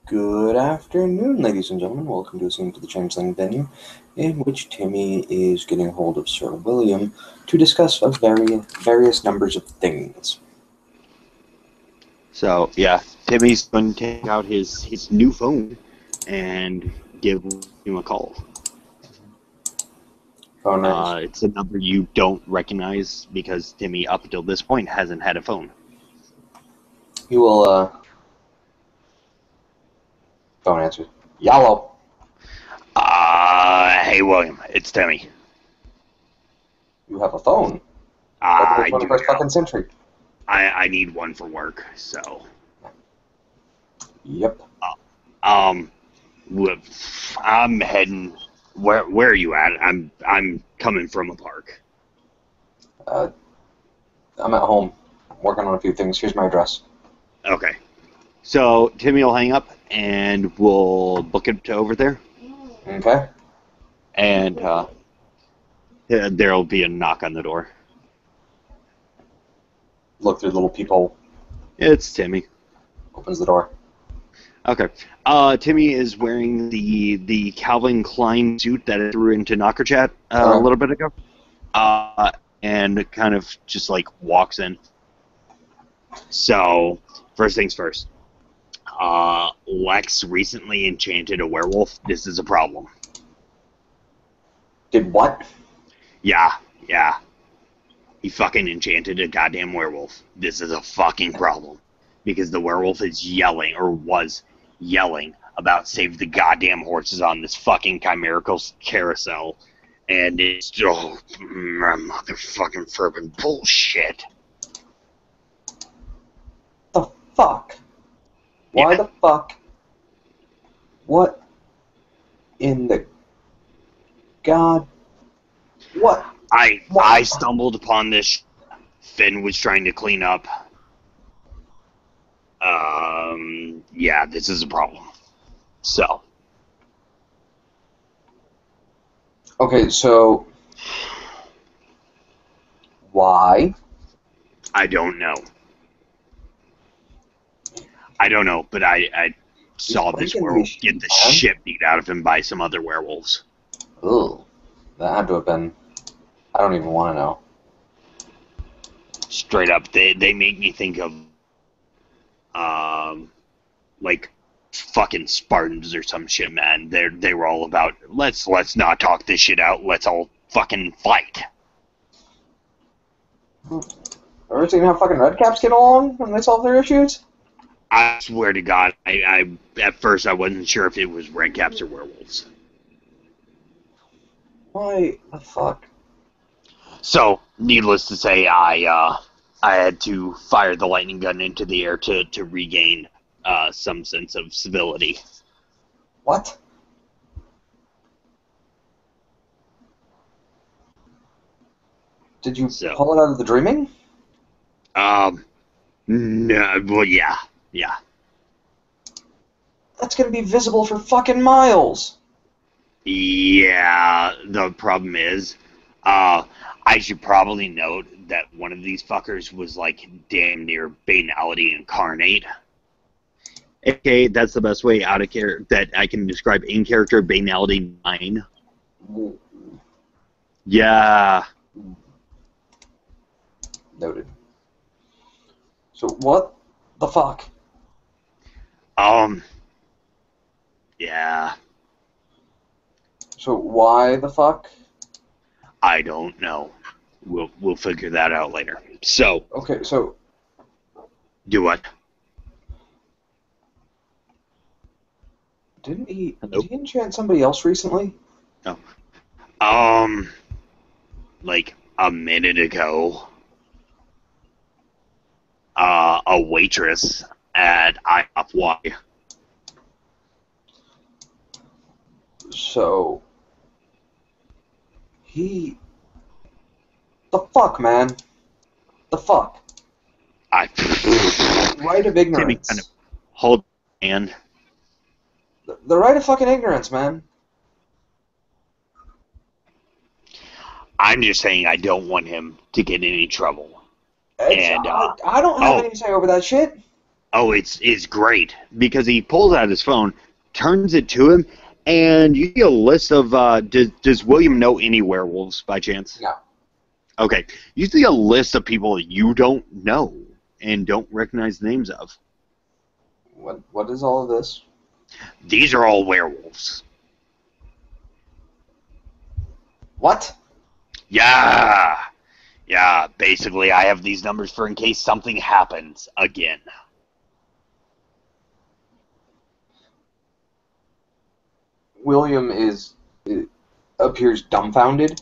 Good afternoon, ladies and gentlemen. Welcome to listening to the Changeling venue, in which Timmy is getting hold of Sir William to discuss various numbers of things. So, yeah, Timmy's going to take out his new phone and give him a call. Phone rings. It's a number you don't recognize because Timmy, up until this point, hasn't had a phone. He will, phone answers. Yellow. Hey, William, it's Timmy. You have a phone? I Welcome to the do 21st now. fucking century. I need one for work, so. Yep. I'm heading. Where are you at? I'm coming from a park. I'm at home, working on a few things. Here's my address. Okay. So Timmy will hang up, and we'll book it to over there. Okay. And there'll be a knock on the door. Look through the little peephole. It's Timmy. Opens the door. Okay. Timmy is wearing the Calvin Klein suit that I threw into Knocker Chat a little bit ago. And kind of just like walks in. So, first things first. Lex recently enchanted a werewolf. This is a problem. Did what? Yeah. He fucking enchanted a goddamn werewolf. This is a fucking problem. Because the werewolf is yelling, or was yelling, about save the goddamn horses on this fucking chimerical carousel. And it's motherfucking fervent bullshit. The fuck? Why the fuck? What in the god? What? I stumbled upon this. Finn was trying to clean up. Yeah, this is a problem. So. Okay, so why? I don't know. But I saw this werewolf get the shit beat out of him by some other werewolves. Ugh. That had to have been... I don't even want to know. Straight up, they make me think of, like, fucking Spartans or some shit, man. They were all about, let's not talk this shit out, let's all fucking fight. Ever seen how fucking Redcaps get along when they solve their issues? I swear to God, I at first I wasn't sure if it was Redcaps or werewolves. Why the fuck? So, needless to say, I had to fire the lightning gun into the air to regain some sense of civility. What? Did you pull it out of the dreaming? No, well, yeah. That's gonna be visible for fucking miles. Yeah, the problem is, I should probably note that one of these fuckers was like damn near banality incarnate. Okay, that's the best way out of that I can describe in character banality 9. Yeah. Noted. So what the fuck? Yeah. So why the fuck? I don't know. We'll figure that out later. So. Okay, so. Do what? Did he enchant somebody else recently? No. Like a minute ago. A waitress at LWoD. So, the fuck, man? The fuck? Right of ignorance. Kind of hold hand. The right of fucking ignorance, man. I'm just saying I don't want him to get in any trouble. I don't have any say over that shit. Oh, it's great because he pulls out his phone, turns it to him, and you see a list of. Does William know any werewolves by chance? No. Okay, you see a list of people that you don't know and don't recognize the names of. What is all of this? These are all werewolves. What? Yeah. Yeah, basically I have these numbers for in case something happens again. William appears dumbfounded.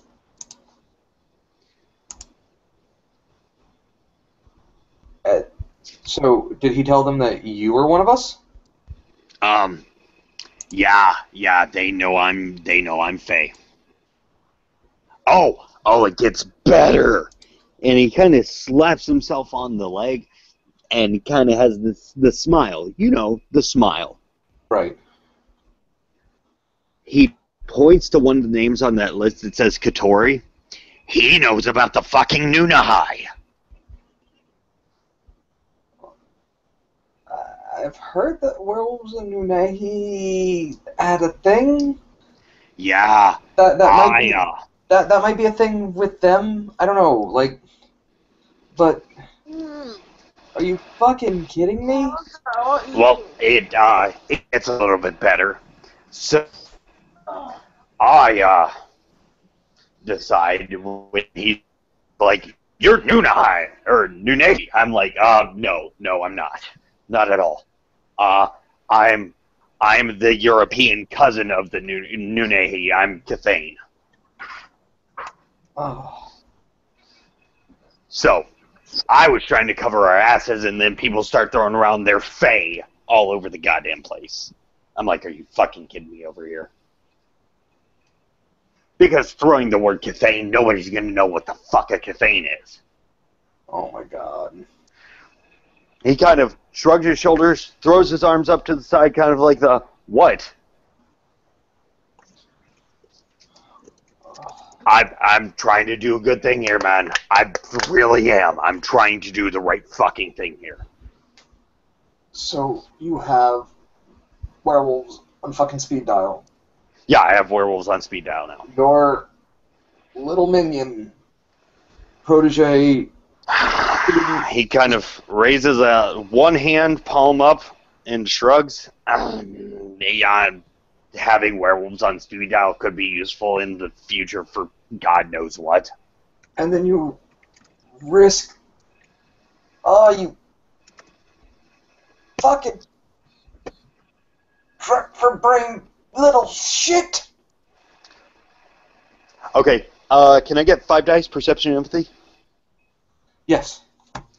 So, did he tell them that you were one of us? Yeah, they know I'm Faye. Oh, it gets better. And he kind of slaps himself on the leg and kind of has the smile. You know, the smile. Right. He points to one of the names on that list that says Katori. He knows about the fucking Nunahai. I've heard that werewolves in Nunehi had a thing. Yeah. That might be a thing with them. I don't know, but are you fucking kidding me? Well, it's a little bit better. So I decide when he like you're Nunahai or Nunehi. I'm like, no, I'm not at all. I'm the European cousin of the Nunehi. I'm Cathane. Oh. So, I was trying to cover our asses, and then people start throwing around their fae all over the goddamn place. I'm like, are you fucking kidding me over here? Because throwing the word Cathane, nobody's gonna know what the fuck a Cathane is. Oh my god. He kind of shrugs his shoulders, throws his arms up to the side, kind of like the, what? I'm trying to do a good thing here, man. I really am. I'm trying to do the right fucking thing here. So, you have werewolves on fucking speed dial. Yeah, I have werewolves on speed dial now. Your little minion, protege... He kind of raises one hand, palm up, and shrugs. Yeah, having werewolves on speed dial could be useful in the future for God knows what. And then you risk... Oh, you... fucking... for brain little shit! Okay, can I get 5 dice, perception and empathy? Yes.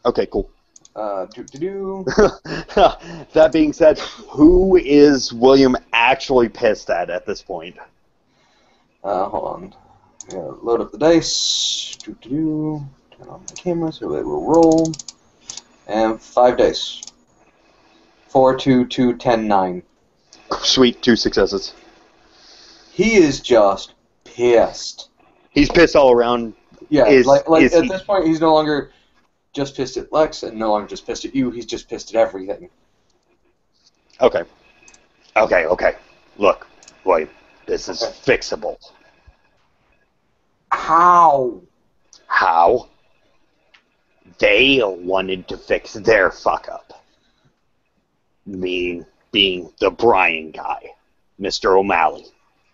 Okay, cool. That being said, who is William actually pissed at this point? Hold on. Load up the dice. Turn on the camera so it will roll. And 5 dice. 4, 2, 2, 10, 9. Sweet, 2 successes. He is just pissed. He's pissed all around. Yeah, at this point, he's no longer just pissed at Lex and no longer just pissed at you. He's just pissed at everything. Okay. Look, William, this is fixable. How? They wanted to fix their fuck-up. Me being the Brian guy, Mr. O'Malley.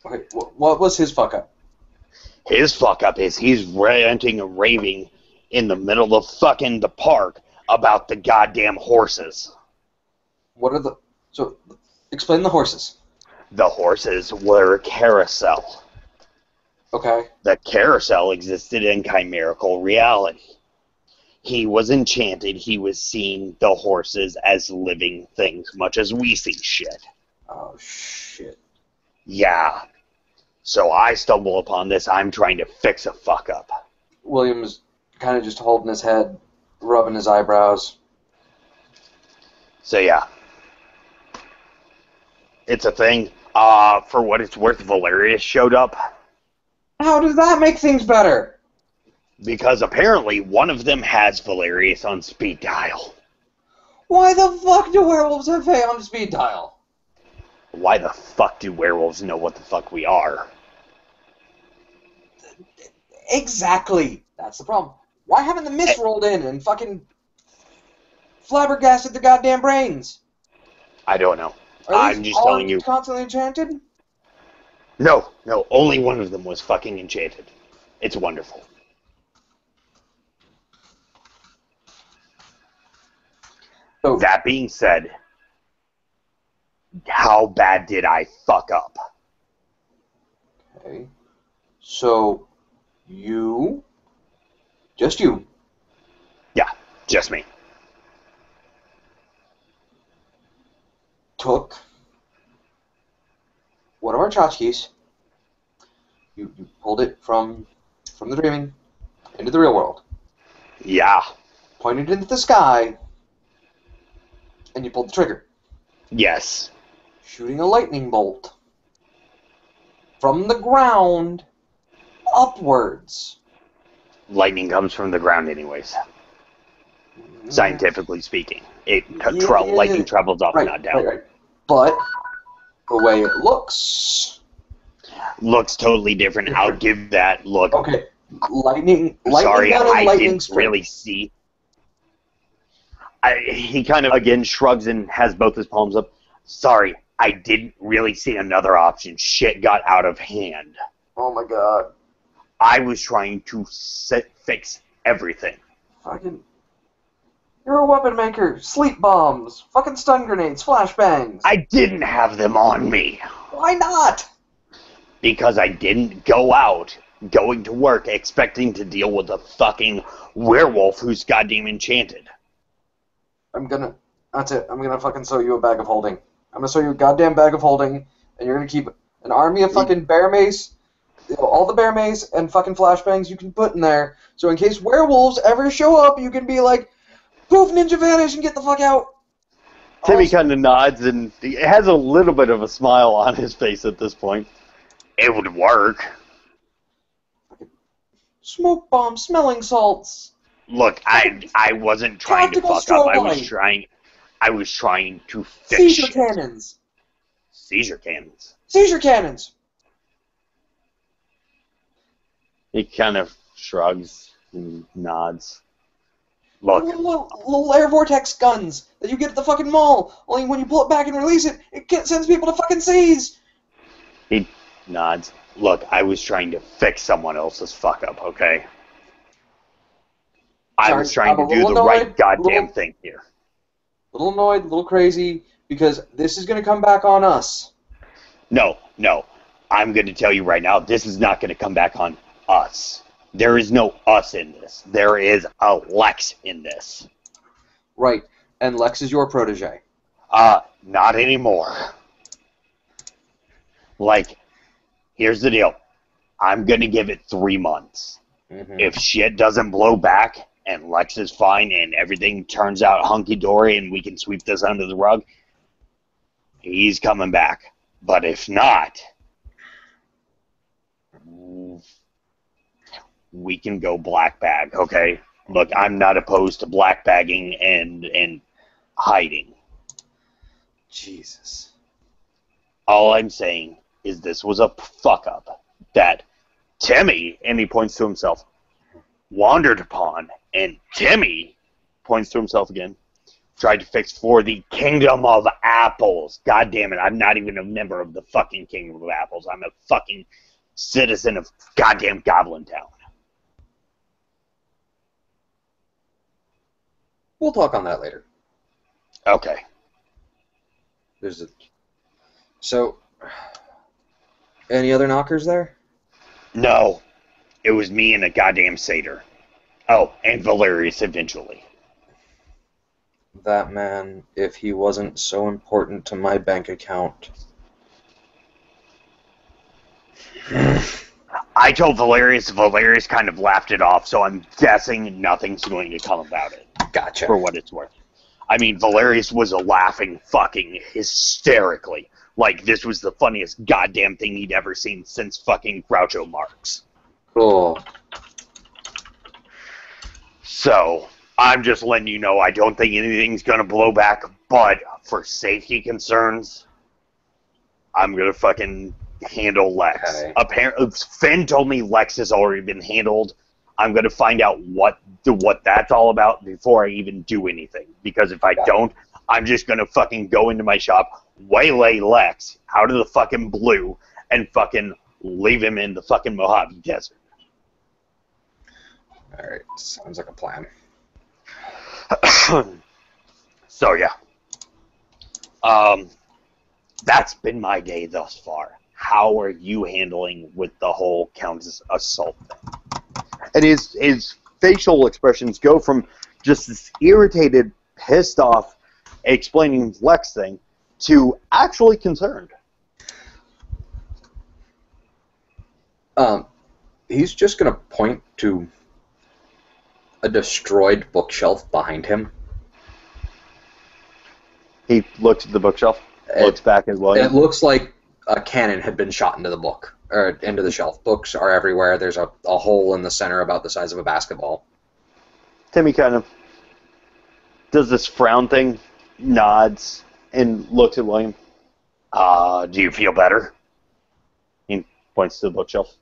Okay, what was his fuck-up? His fuck-up is he's ranting and raving in the middle of fucking the park about the goddamn horses. So, explain the horses. The horses were a carousel. Okay. The carousel existed in chimerical reality. He was enchanted. He was seeing the horses as living things, much as we see shit. Oh, shit. Yeah. So I stumble upon this. I'm trying to fix a fuck-up. William's kind of just holding his head, rubbing his eyebrows. So yeah. It's a thing. For what it's worth, Valerius showed up. How does that make things better? Because apparently one of them has Valerius on speed dial. Why the fuck do werewolves have hay on speed dial? Why the fuck do werewolves know what the fuck we are? Exactly. That's the problem. Why haven't the mist rolled in and fucking flabbergasted their goddamn brains? I don't know. Are I'm these just telling you. constantly enchanted? No, only one of them was fucking enchanted. It's wonderful. So, that being said, how bad did I fuck up? Okay. So, just you. Yeah, just me. Took one of our tchotchkes. You pulled it from the dreaming into the real world. Yeah. Pointed into the sky, and you pulled the trigger. Yes. Shooting a lightning bolt from the ground upwards. Lightning comes from the ground anyways. Scientifically speaking. Lightning travels up, not down. Right. But the way it looks totally different. I'll give that look. Okay. Lightning Sorry, gun and I lightning didn't strike. really see. He kind of, again, shrugs and has both his palms up. Sorry, I didn't really see another option. Shit got out of hand. Oh my god. I was trying to fix everything. Fucking... You're a weapon maker. Sleep bombs. Fucking stun grenades. Flashbangs. I didn't have them on me. Why not? Because I didn't go out, going to work, expecting to deal with a fucking werewolf who's goddamn enchanted. That's it. I'm gonna fucking sew you a bag of holding. I'm gonna sew you a goddamn bag of holding, and you're gonna keep an army of fucking bear mace, all the bear mace and fucking flashbangs you can put in there, so in case werewolves ever show up, you can be like, poof, ninja vanish, and get the fuck out. Timmy kind of nods, and he has a little bit of a smile on his face at this point. It would work. Smoke bomb, smelling salts. Look, I wasn't trying to fuck up. I was trying to fix Seizure shit. cannons. Seizure cannons. Seizure cannons. He kind of shrugs and nods. Look. Little air vortex guns that you get at the fucking mall. Only when you pull it back and release it, it sends people to fucking seize. He nods. Look, I was trying to fix someone else's fuck up, okay? I was trying to do the right goddamn thing here. A little annoyed, a little crazy, because this is going to come back on us. No. I'm going to tell you right now, this is not going to come back on us. There is no us in this. There is a Lex in this. Right, and Lex is your protege. Not anymore. Like, here's the deal. I'm going to give it 3 months. Mm-hmm. If shit doesn't blow back, and Lex is fine, and everything turns out hunky-dory, and we can sweep this under the rug, he's coming back. But if not, we can go black bag, okay? Look, I'm not opposed to black bagging and hiding. Jesus. All I'm saying is this was a fuck-up that Timmy, and he points to himself, wandered upon, and Timmy points to himself again, tried to fix for the Kingdom of Apples. God damn it, I'm not even a member of the fucking Kingdom of Apples. I'm a fucking citizen of goddamn Goblin Town. We'll talk on that later. Okay. So, any other knockers there? No. It was me and a goddamn satyr. Oh, and Valerius eventually. That man, if he wasn't so important to my bank account. I told Valerius kind of laughed it off, so I'm guessing nothing's going to come about it. Gotcha. For what it's worth. I mean, Valerius was laughing fucking hysterically. Like, this was the funniest goddamn thing he'd ever seen since fucking Groucho Marx. Cool. So, I'm just letting you know I don't think anything's going to blow back, but for safety concerns, I'm going to fucking handle Lex. Okay. Apparently, Finn told me Lex has already been handled. I'm going to find out what that's all about before I even do anything. Because if I don't, I'm just going to fucking go into my shop, waylay Lex out of the fucking blue, and fucking leave him in the fucking Mojave Desert. Alright, sounds like a plan. So, yeah. That's been my day thus far. How are you handling with the whole Countess assault thing? And his facial expressions go from just this irritated, pissed off, explaining Lex thing, to actually concerned. He's just gonna point to a destroyed bookshelf behind him. He looks at the bookshelf, looks back as well. It looks like a cannon had been shot into the book, or into the shelf. Books are everywhere. There's a hole in the center about the size of a basketball. Timmy kind of does this frown thing, nods, and looks at William. Do you feel better? He points to the bookshelf,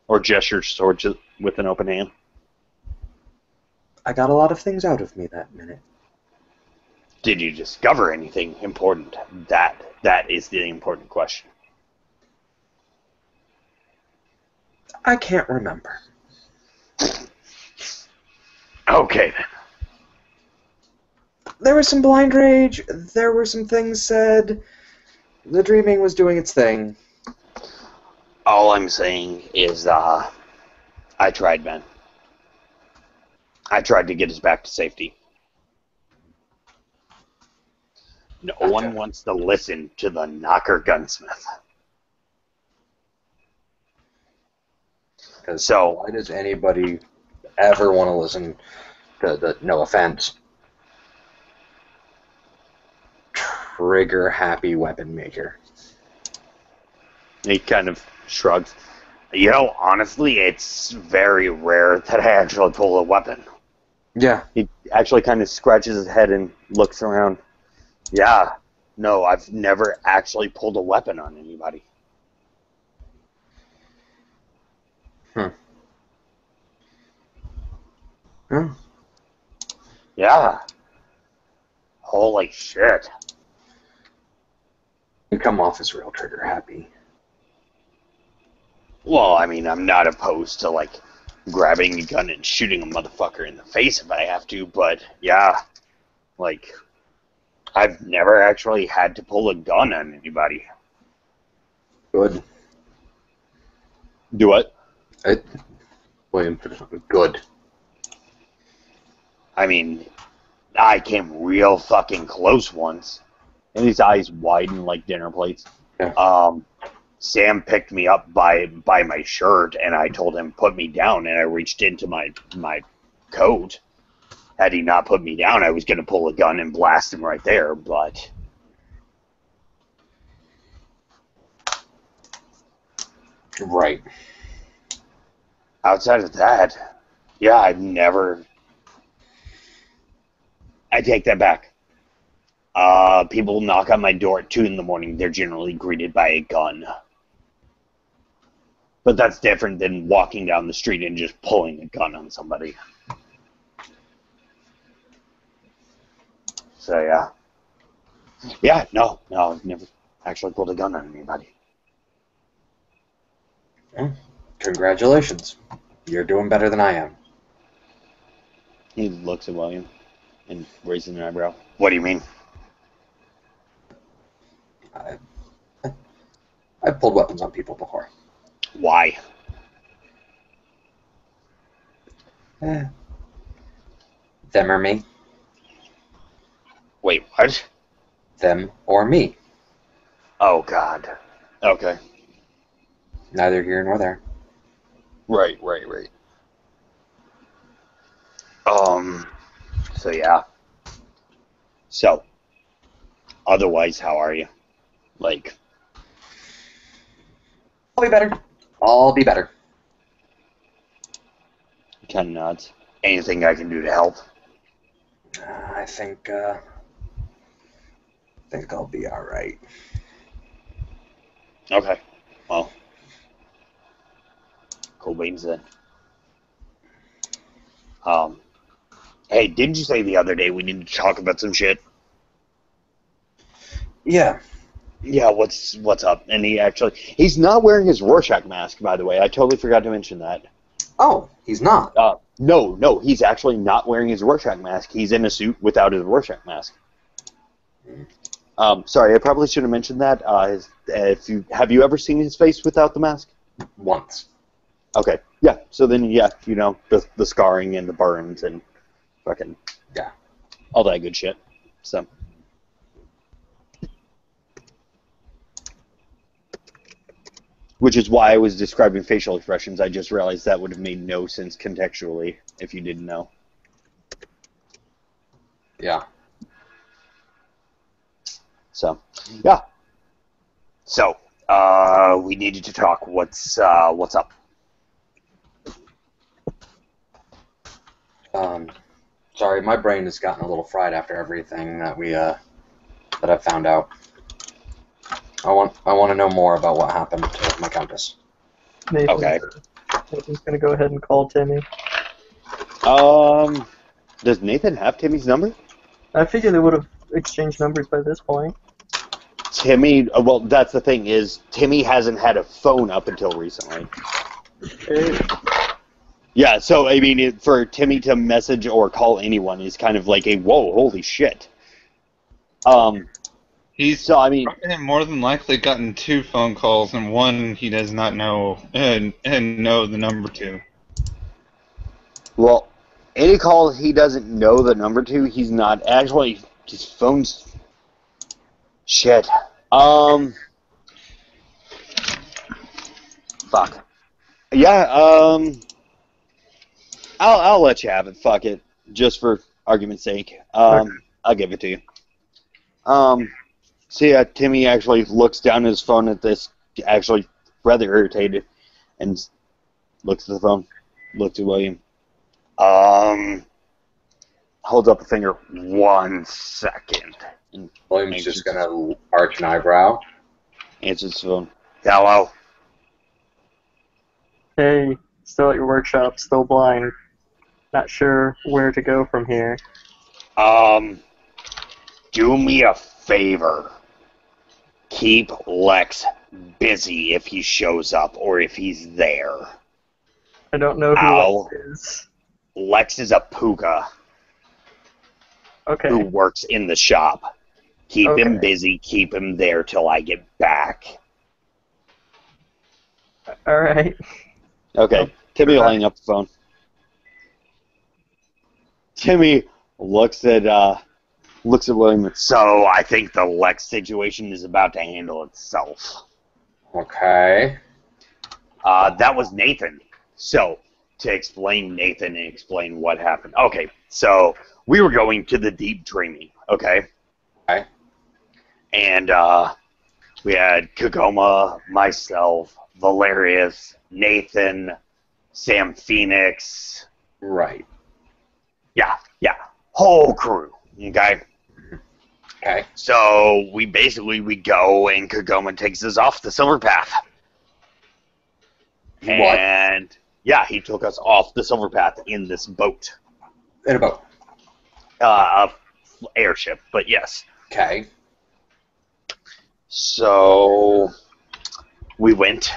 or gestures towards it with an open hand. I got a lot of things out of me that minute. Did you discover anything important? That is the important question. I can't remember. Okay, then. There was some blind rage. There were some things said. The dreaming was doing its thing. All I'm saying is, I tried, man. I tried to get us back to safety. No one wants to listen to the Knocker gunsmith. So why does anybody ever want to listen to the, no offense, trigger-happy weapon maker? He kind of shrugs. You know, honestly, it's very rare that I actually pull a weapon. Yeah. He actually kind of scratches his head and looks around. Yeah, no, I've never actually pulled a weapon on anybody. Hmm. Yeah. Holy shit. You come off as real trigger-happy. Well, I mean, I'm not opposed to, like, grabbing a gun and shooting a motherfucker in the face if I have to, but, yeah, like, I've never actually had to pull a gun on anybody. Good. Do what? William, good. I mean, I came real fucking close once, and his eyes widen like dinner plates. Yeah. Sam picked me up by my shirt, and I told him, put me down, and I reached into my coat. Had he not put me down, I was going to pull a gun and blast him right there, but... Right. Outside of that, yeah, I've never... I take that back. People knock on my door at 2 in the morning, they're generally greeted by a gun. But that's different than walking down the street and just pulling a gun on somebody. So, yeah. Yeah, no, I've never actually pulled a gun on anybody. Well, congratulations. You're doing better than I am. He looks at William and raises an eyebrow. What do you mean? I've pulled weapons on people before. Why? Them or me. Wait, what? Them or me. Oh, God. Okay. Neither here nor there. Right. So yeah. So, otherwise, how are you? Like... I'll be better. I'll be better. Kind of nods. Anything I can do to help? I think I'll be all right. Okay. Well, cool beans then. Hey, didn't you say the other day we needed to talk about some shit? Yeah. Yeah, what's up? And he's not wearing his Rorschach mask, by the way. I totally forgot to mention that. Oh, he's not. No, he's actually not wearing his Rorschach mask. He's in a suit without his Rorschach mask. Sorry, I probably should have mentioned that. Have you ever seen his face without the mask? Once. Okay, yeah. So then, yeah, you know, the scarring and the burns and fucking all that good shit. So. Which is why I was describing facial expressions. I just realized that would have made no sense contextually if you didn't know. Yeah. So, yeah. So, we needed to talk. What's up? Sorry, my brain has gotten a little fried after everything that that I found out. I want to know more about what happened to my countess. Okay. Nathan's gonna go ahead and call Timmy. Does Nathan have Timmy's number? I figured they would have exchanged numbers by this point. Timmy, well, that's the thing is, Timmy hasn't had a phone up until recently. Okay. Yeah, so, I mean, for Timmy to message or call anyone is kind of like a, whoa, holy shit. He's more than likely gotten 2 phone calls, and one he does not know and know the number to. Well, any call he doesn't know the number to, he's not. Actually, his phone's... Shit. Fuck. Yeah, I'll let you have it. Fuck it. Just for argument's sake. I'll give it to you. So yeah, Timmy actually looks down at his phone at this, actually rather irritated, and looks at the phone, looks at William. Holds up a finger. 1 second. And William's just gonna arch an eyebrow. answers the phone. Hello? Hey, still at your workshop, still blind. Not sure where to go from here. Do me a favor. Keep Lex busy if he shows up or if he's there. I don't know who Lex is. Lex is a puka Okay. who works in the shop. Keep him Okay. busy, keep him there till I get back. Alright. Okay, Timmy will hang up the phone. Timmy looks at William. So I think the Lex situation is about to handle itself. Okay. That was Nathan. So to explain Nathan and explain what happened. Okay, so we were going to the deep dreaming. Okay. Okay. And we had Kagoma, myself, Valerius, Nathan, Sam Phoenix. Right. Yeah. Whole crew. Okay? Okay. So we go and Kagoma takes us off the Silver Path. What? And yeah, he took us off the Silver Path in this boat. In a boat. A airship, but yes. Okay. So we went,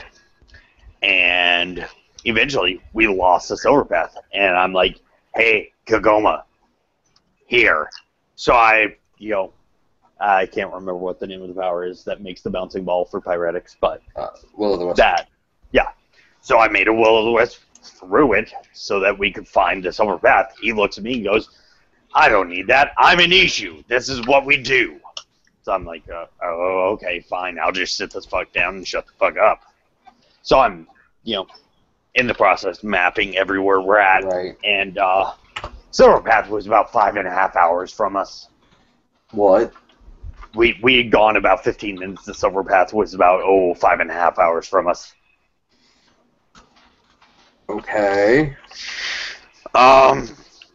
and eventually we lost the Silver Path. And I'm like, hey, Kagoma, here. So I can't remember what the name of the power is that makes the bouncing ball for pyretics, but Will of the Wisp. that, yeah. So I made a Will of the Wisp through it so that we could find the Silver Path. He looks at me and goes, I don't need that. I'm an Ishu. This is what we do. So I'm like, oh, okay, fine. I'll just sit this fuck down and shut the fuck up. So I'm, in the process mapping everywhere we're at. Right. And Silver Path was about 5.5 hours from us. What? We had gone about 15 minutes. The Silver Path was about 5.5 hours from us. Okay.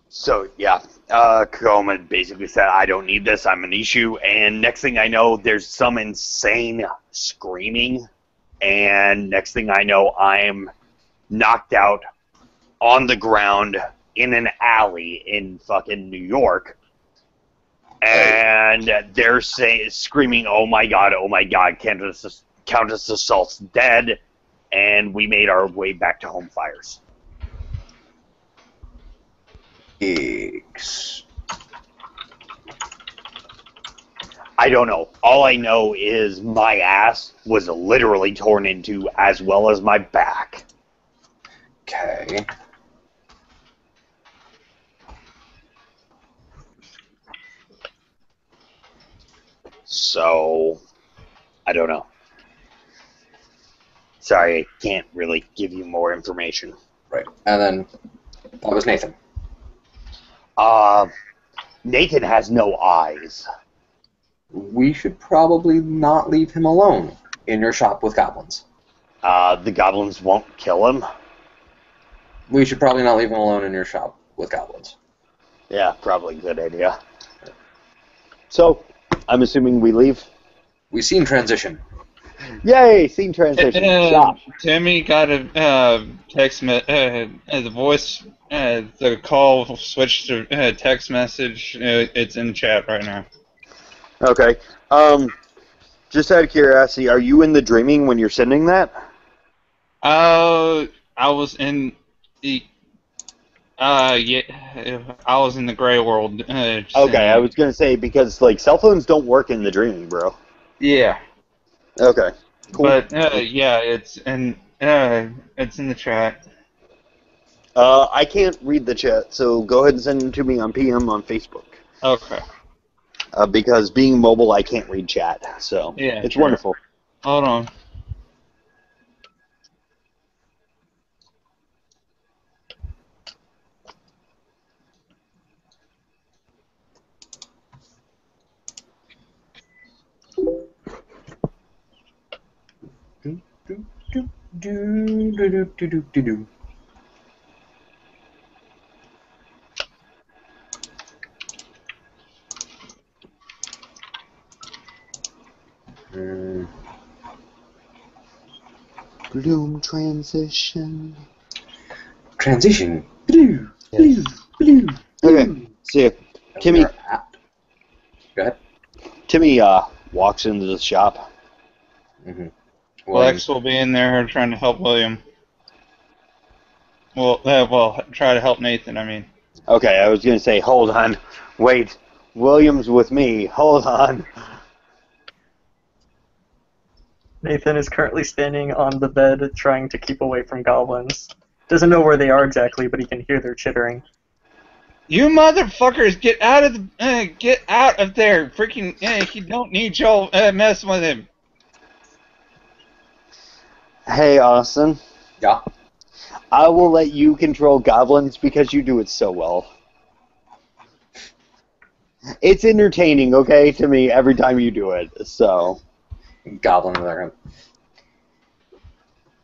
So yeah, Chroma basically said, I don't need this, I'm an issue, and next thing I know, there's some insane screaming, and next thing I know, I'm knocked out on the ground in an alley in fucking New York, and they're screaming, oh my god, Countess Assault's dead, and we made our way back to home fires. I don't know. All I know is my ass was literally torn into, as well as my back. Okay. So, I don't know. Sorry, I can't really give you more information. Right. And then that was Nathan. Nathan has no eyes. We should probably not leave him alone in your shop with goblins. The goblins won't kill him? We should probably not leave him alone in your shop with goblins. Yeah, probably a good idea. So, I'm assuming we leave? We seen transition. Yay, scene transition. Shop. Timmy got a text the voice, the call switched to text message. It's in chat right now. Okay. Just out of curiosity, are you in the dreaming when you're sending that? I was in the yeah, I was in the gray world. Okay, I was gonna say because like cell phones don't work in the dreaming, bro. Yeah. Okay. Cool. But yeah, it's in the chat. I can't read the chat, so go ahead and send it to me on PM on Facebook. Okay. Because being mobile, I can't read chat, so Yeah, it's sure. wonderful. Hold on. Do. Bloom transition. Transition. Blue. Blue. Blue. Okay. See ya. Timmy. Go ahead. Timmy walks into the shop. Mm-hmm. Lex will be in there trying to help William. Well, try to help Nathan, I mean. Okay, I was gonna say, hold on, wait, William's with me. Hold on. Nathan is currently standing on the bed trying to keep away from goblins. Doesn't know where they are exactly, but he can hear their chittering. You motherfuckers, get out of there! Freaking, he don't need y'all messing with him. Hey, Austin. Yeah. I will let you control goblins because you do it so well. It's entertaining, okay, to me every time you do it. So. Goblin in there.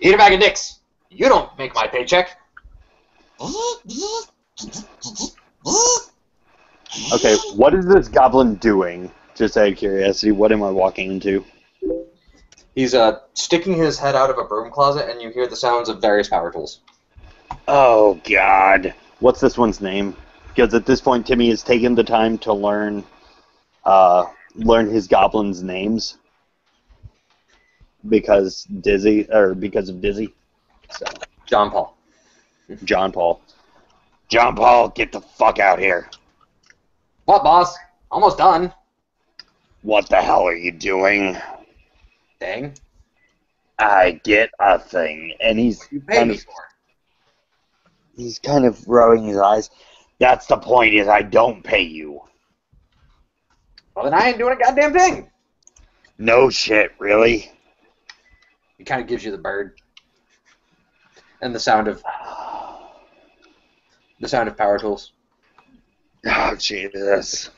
Eat a bag of dicks. You don't make my paycheck. Okay, what is this goblin doing? Just out of curiosity, what am I walking into? He's sticking his head out of a broom closet, and you hear the sounds of various power tools. Oh, God. What's this one's name? Because at this point, Timmy has taken the time to learn his goblins' names. Because of Dizzy. So. John Paul. John Paul. John Paul, get the fuck out here. What, boss? Almost done. What the hell are you doing? Dang. I get a thing. And he's You paid me for. He's kind of rubbing his eyes. That's the point, is I don't pay you. Well, then I ain't doing a goddamn thing. No shit, really? He kind of gives you the bird. And the sound of power tools. Oh, Jesus.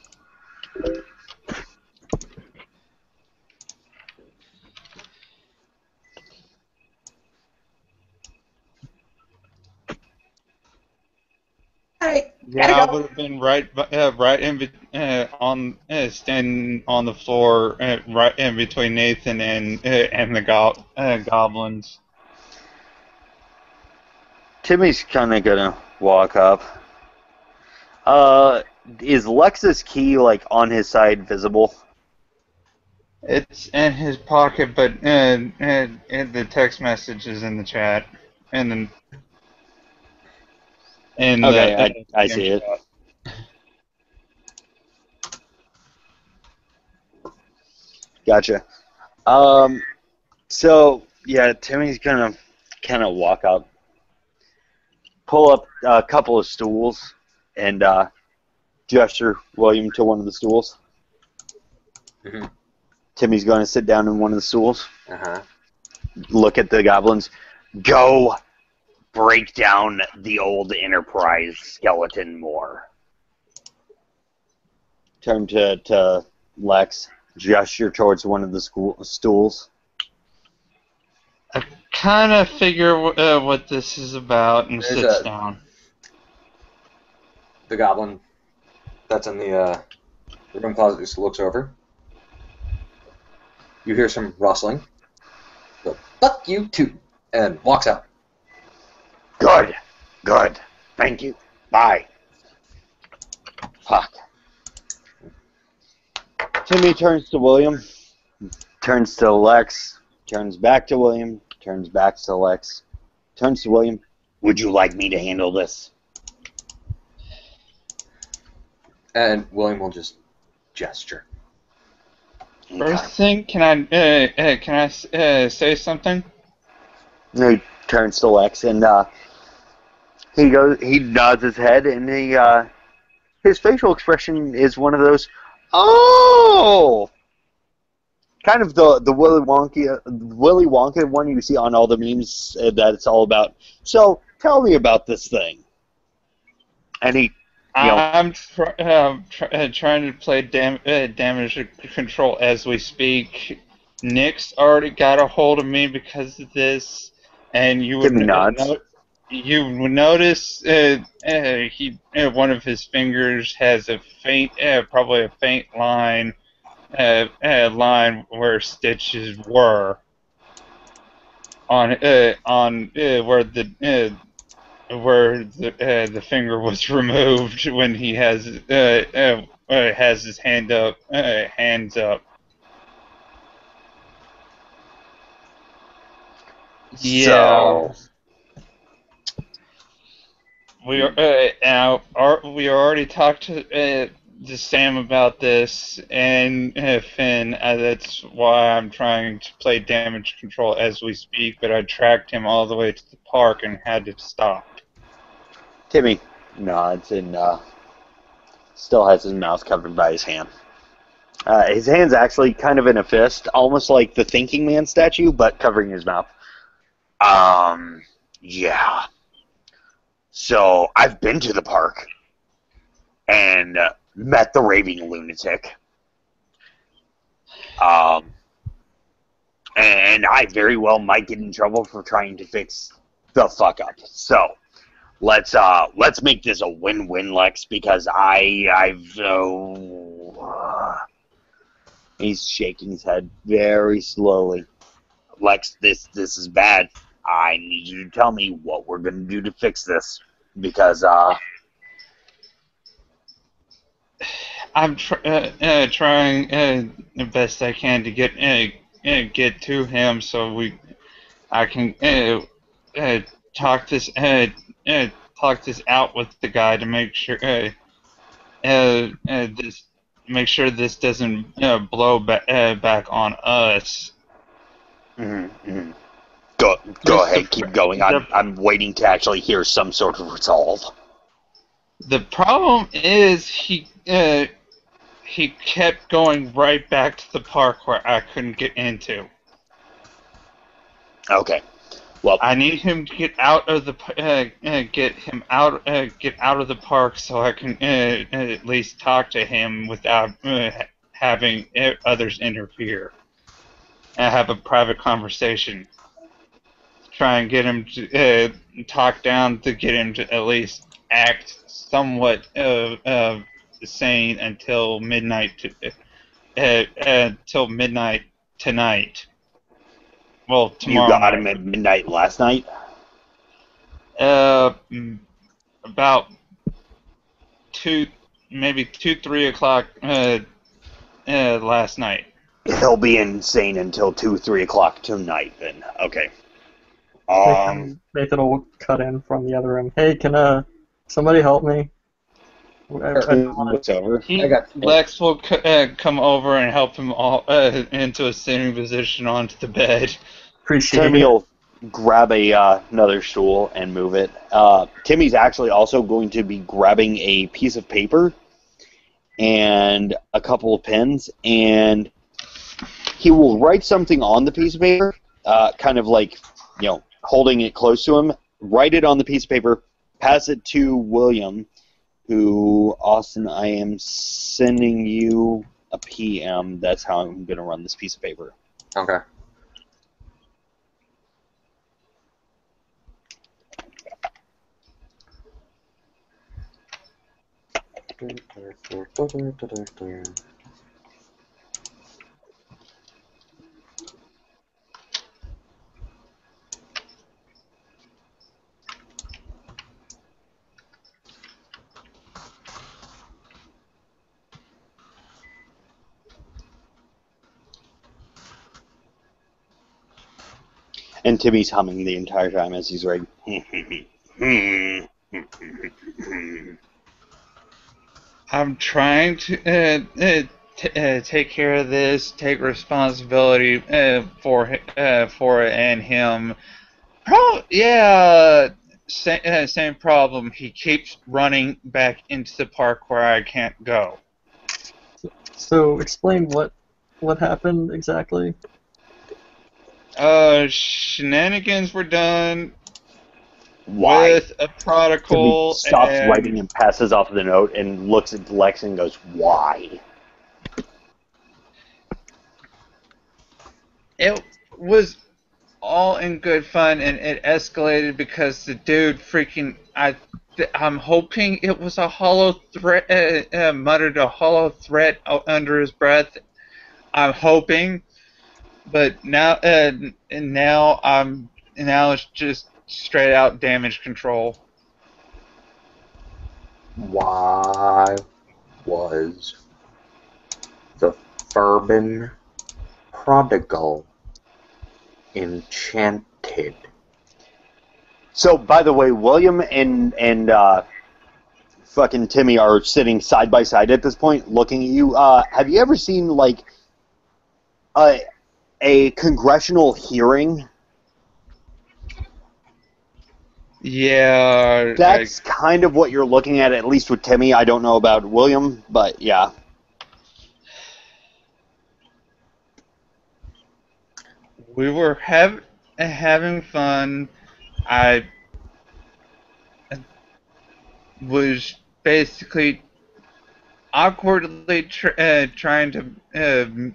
Hey, Yeah, I would have been right on standing on the floor, right in between Nathan and the goblins. Timmy's kind of gonna walk up. Is Lex's key like on his side visible? It's in his pocket, but the text message is in the chat, and then in Okay, the I game see it. chat. Gotcha. So yeah, Timmy's gonna kind of walk up, pull up a couple of stools, and gesture William to one of the stools. Mm-hmm. Timmy's going to sit down in one of the stools. Uh-huh. Look at the goblins. Go break down the old Enterprise skeleton more. Turn to Lex. Gesture towards one of the stools. I kind of figure what this is about, and sits down. The goblin that's in the room closet just looks over. You hear some rustling. Go, fuck you too, and walks out. Good. Thank you. Bye. Fuck. Timmy turns to William, turns to Lex, turns back to William, turns back to Lex, turns to William. Would you like me to handle this? And William will just gesture. First thing, can I say something? He turns to Lex and he nods his head and his facial expression is one of those, oh, kind of the Willy Wonka one you see on all the memes that it's all about. So tell me about this thing. And he, I'm trying to play damage control as we speak. Nick's already got a hold of me because of this, and you would notice he one of his fingers has a faint, probably a faint line where stitches were on where the finger was removed when he has his hands up. Yeah. So We already talked to Sam about this, and Finn. That's why I'm trying to play damage control as we speak. But I tracked him all the way to the park and had to stop. Timmy nods and still has his mouth covered by his hand. His hand's actually kind of in a fist, almost like the Thinking Man statue, but covering his mouth. Yeah. So, I've been to the park and met the raving lunatic. And I very well might get in trouble for trying to fix the fuck up. So, let's make this a win-win, Lex, because he's shaking his head very slowly. Lex, this is bad. I need you to tell me what we're gonna do to fix this, because I'm trying the best I can to get to him so I can talk this out with the guy to make sure this doesn't blow back on us. Mm-hmm. Go ahead, keep going. I'm waiting to actually hear some sort of resolve. The problem is he kept going right back to the park where I couldn't get into. Okay. Well, I need him to get out of the get out of the park so I can at least talk to him without having others interfere. And have a private conversation. Try and get him to talk down to get him to at least act somewhat sane until midnight. Till midnight tonight. Well, You tomorrow got him night. at midnight last night? About maybe 2, 3 o'clock last night. He'll be insane until 2, 3 o'clock tonight then. Okay. Nathan will cut in from the other room. Hey, can somebody help me? I don't wanna- What's over? I got you. Lex will come over and help him all into a sitting position onto the bed. Appreciate Timmy it. will grab another stool and move it. Timmy's actually also going to be grabbing a piece of paper and a couple of pens, and he will write something on the piece of paper, kind of like, holding it close to him, write it on the piece of paper, pass it to William, who, Austin, I am sending you a PM. That's how I'm going to run this piece of paper. Okay. And Timmy's humming the entire time as he's writing. I'm trying to take care of this, take responsibility for it and him. Same problem. He keeps running back into the park where I can't go. So explain what happened exactly. Shenanigans were done Why? with a Timmy prodigal. stops and writing and passes off the note and looks at Lex and goes, "Why?" It was all in good fun, and it escalated because the dude freaking. I'm hoping it was a hollow threat. Muttered a hollow threat under his breath. I'm hoping, but now now it's just straight out damage control. Why was the Furban prodigal enchanted? So, by the way, William and fucking Timmy are sitting side by side at this point, looking at you. Have you ever seen like a congressional hearing? Yeah, That's kind of what you're looking at least with Timmy. I don't know about William, but yeah. we were having fun. I was basically awkwardly trying to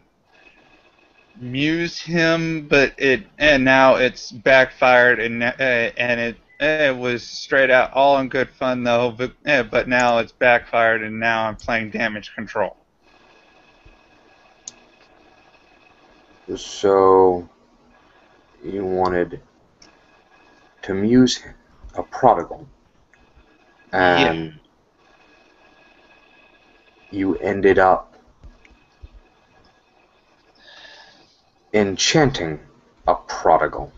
muse him, but now it's backfired, and it was straight out all in good fun though. But now it's backfired, and now I'm playing damage control. So, you wanted to muse a prodigal, and you ended up enchanting a prodigal.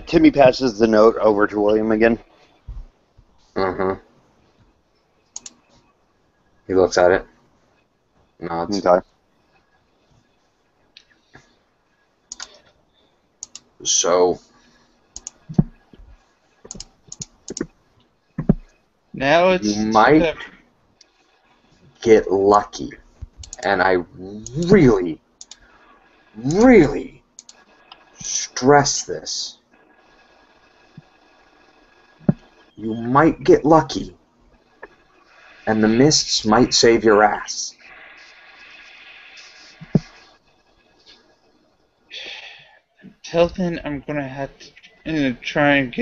Timmy passes the note over to William again. Mm-hmm. He looks at it. Nods. Okay. So, Now it's you might get lucky. And I really, really stress this. You might get lucky, and the mists might save your ass. Until then, I'm gonna have to try and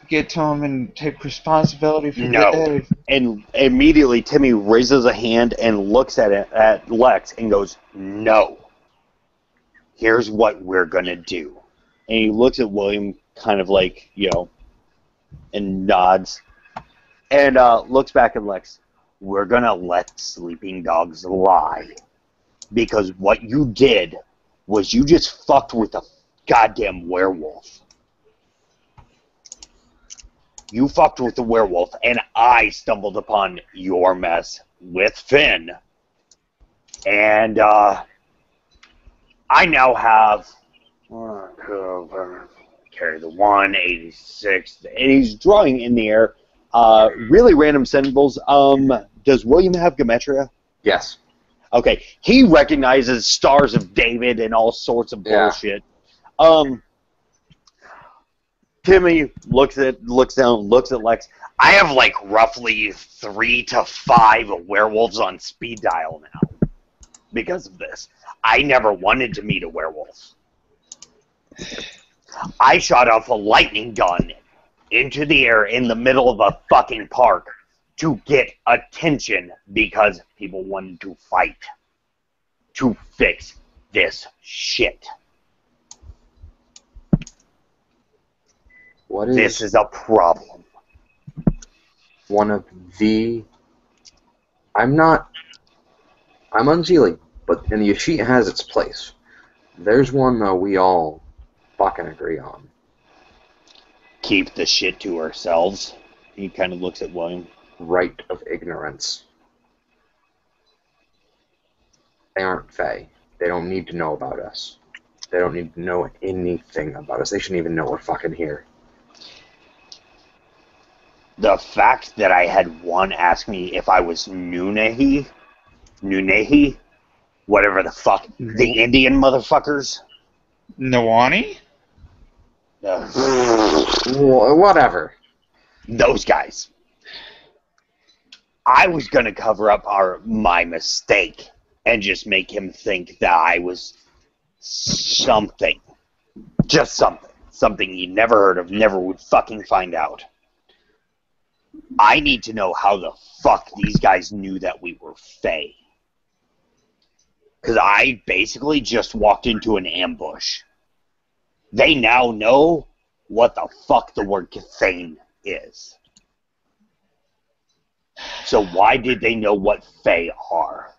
get to him and take responsibility for No. And immediately Timmy raises a hand and looks at Lex and goes, "No. Here's what we're gonna do." And he looks at William kind of like, and nods. And looks back at Lex. "We're gonna let sleeping dogs lie. Because what you did was you just fucked with a goddamn werewolf. You fucked with the werewolf, and I stumbled upon your mess with Finn. And I now have carry the 186, and he's drawing in the air really random symbols. Does William have Gematria? Yes. Okay, he recognizes Stars of David and all sorts of bullshit. Timmy looks down, looks at Lex. "I have like roughly 3 to 5 werewolves on speed dial now because of this. I never wanted to meet a werewolf. I shot off a lightning gun into the air in the middle of a fucking park to get attention because people wanted to fight to fix this shit. This is a problem." One of the... I'm unsealing, but and the Yashit has its place. There's one that we all fucking agree on. Keep the shit to ourselves. He kind of looks at William. Right of ignorance. They aren't Fae. They don't need to know about us. They don't need to know anything about us. They shouldn't even know we're fucking here. The fact that I had one ask me if I was Nunehi, whatever the fuck, the Indian motherfuckers. Nawani? Whatever. Those guys. I was gonna cover up my mistake and just make him think that I was something. Just something. Something he never heard of, never would fucking find out. I need to know how the fuck these guys knew that we were Fae. Because I basically just walked into an ambush. They now know what the fuck the word Cathane is. So why did they know what Fae are?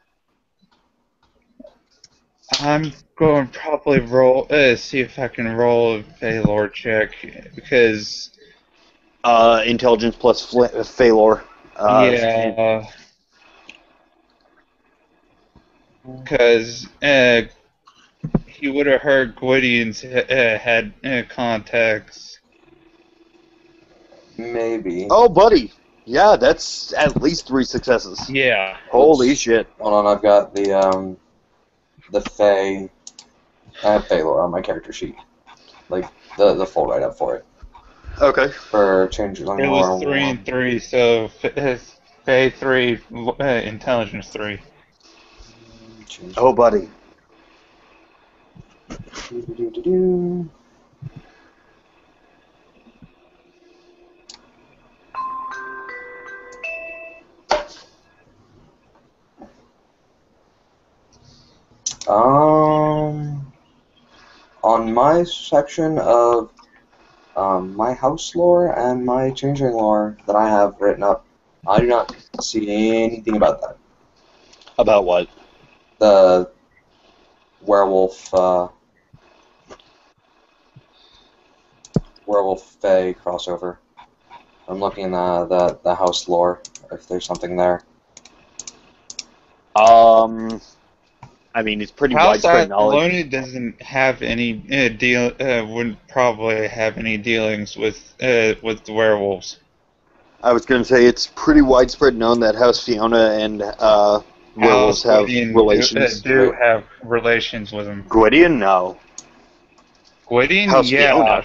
I'm going to probably roll, see if I can roll a Fae lore check, because... Intelligence plus Fae lore. Because he would have heard Gwydian's had contacts. Maybe. Oh, buddy. Yeah, that's at least 3 successes. Yeah. Holy shit. Hold on, I've got the Fae. I have Fae lore on my character sheet. Like, the full write-up for it. Okay. For Changeling It lore. was 3 and 3, so Fae 3, Intelligence 3. Oh, buddy. On my section of my house lore and my Changeling lore that I have written up, I do not see anything about that. About what? The werewolf Fae crossover. I'm looking in the house lore if there's something there. I mean, it's pretty House widespread knowledge. LWoD doesn't have any wouldn't probably have any dealings with the werewolves. I was going to say it's pretty widespread known that House Fiona and werewolves have relations. Do have relations with them. Gwydion, no. Gwydion, House yeah. Fiona.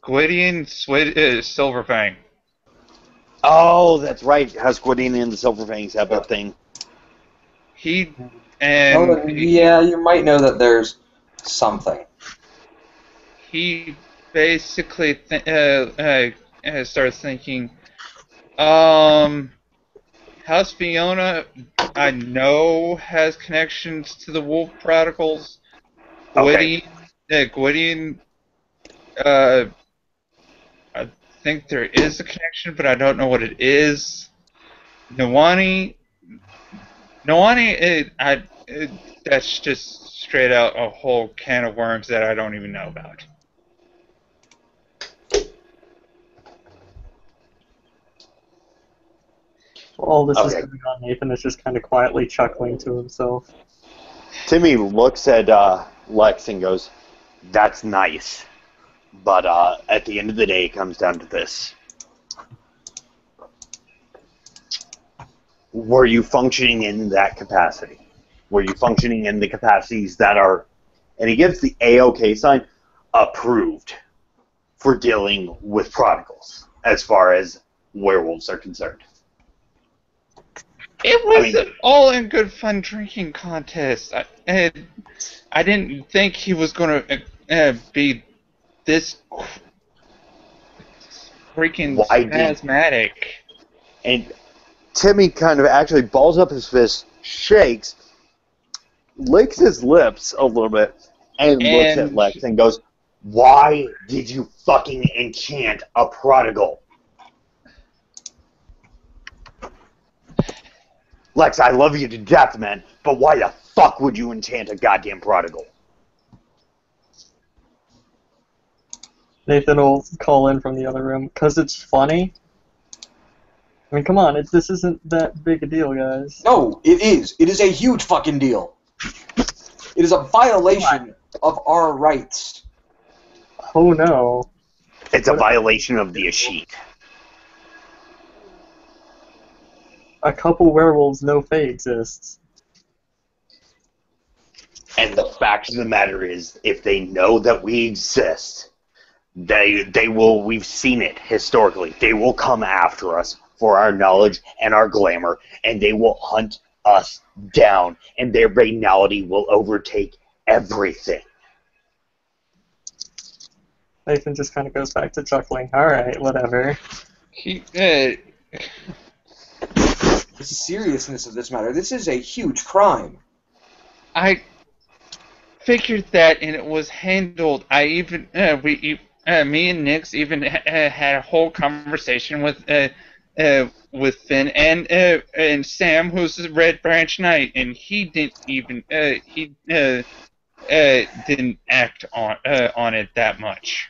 Gwydion, Silverfang. Oh, that's right. House Gwydion and the Silverfangs have that thing. Yeah, you might know that there's something. he basically starts thinking, House Fiona, I know has connections to the Wolf Prodigals. Okay. Gwydion, uh, I think there is a connection, but I don't know what it is. Nawani, that's just straight out a whole can of worms that I don't even know about. While all this is Okay. going on, Nathan is just kind of quietly chuckling to himself. Timmy looks at Lex and goes, "That's nice, but at the end of the day, it comes down to this: were you functioning in that capacity? Were you functioning in the capacities that are?" And he gives the A-OK sign, approved for dealing with prodigals, as far as werewolves are concerned. It was an all in good fun drinking contest. I didn't think he was going to be this freaking Why did spasmatic. and Timmy kind of actually balls up his fist, shakes, licks his lips a little bit, and looks at And Lex and goes, "Why did you fucking enchant a prodigal?" Lex, I love you to death, man, but why the fuck would you enchant a goddamn prodigal? Nathan will call in from the other room, because it's funny. I mean, come on, this isn't that big a deal, guys. No, it is. It is a huge fucking deal. It is a violation of our rights. Oh no. It's a violation of the Ashit. A couple werewolves know Fae exists. And the fact of the matter is, if they know that we exist, they will, we've seen it historically, they will come after us for our knowledge and our glamour, and they will hunt us down, and their banality will overtake everything. Nathan just kind of goes back to chuckling. Alright, whatever. The seriousness of this matter. This is a huge crime. I figured that, and it was handled. I even me and Nix even had a whole conversation with Finn and Sam, who's the Red Branch Knight, and he didn't even didn't act on it that much.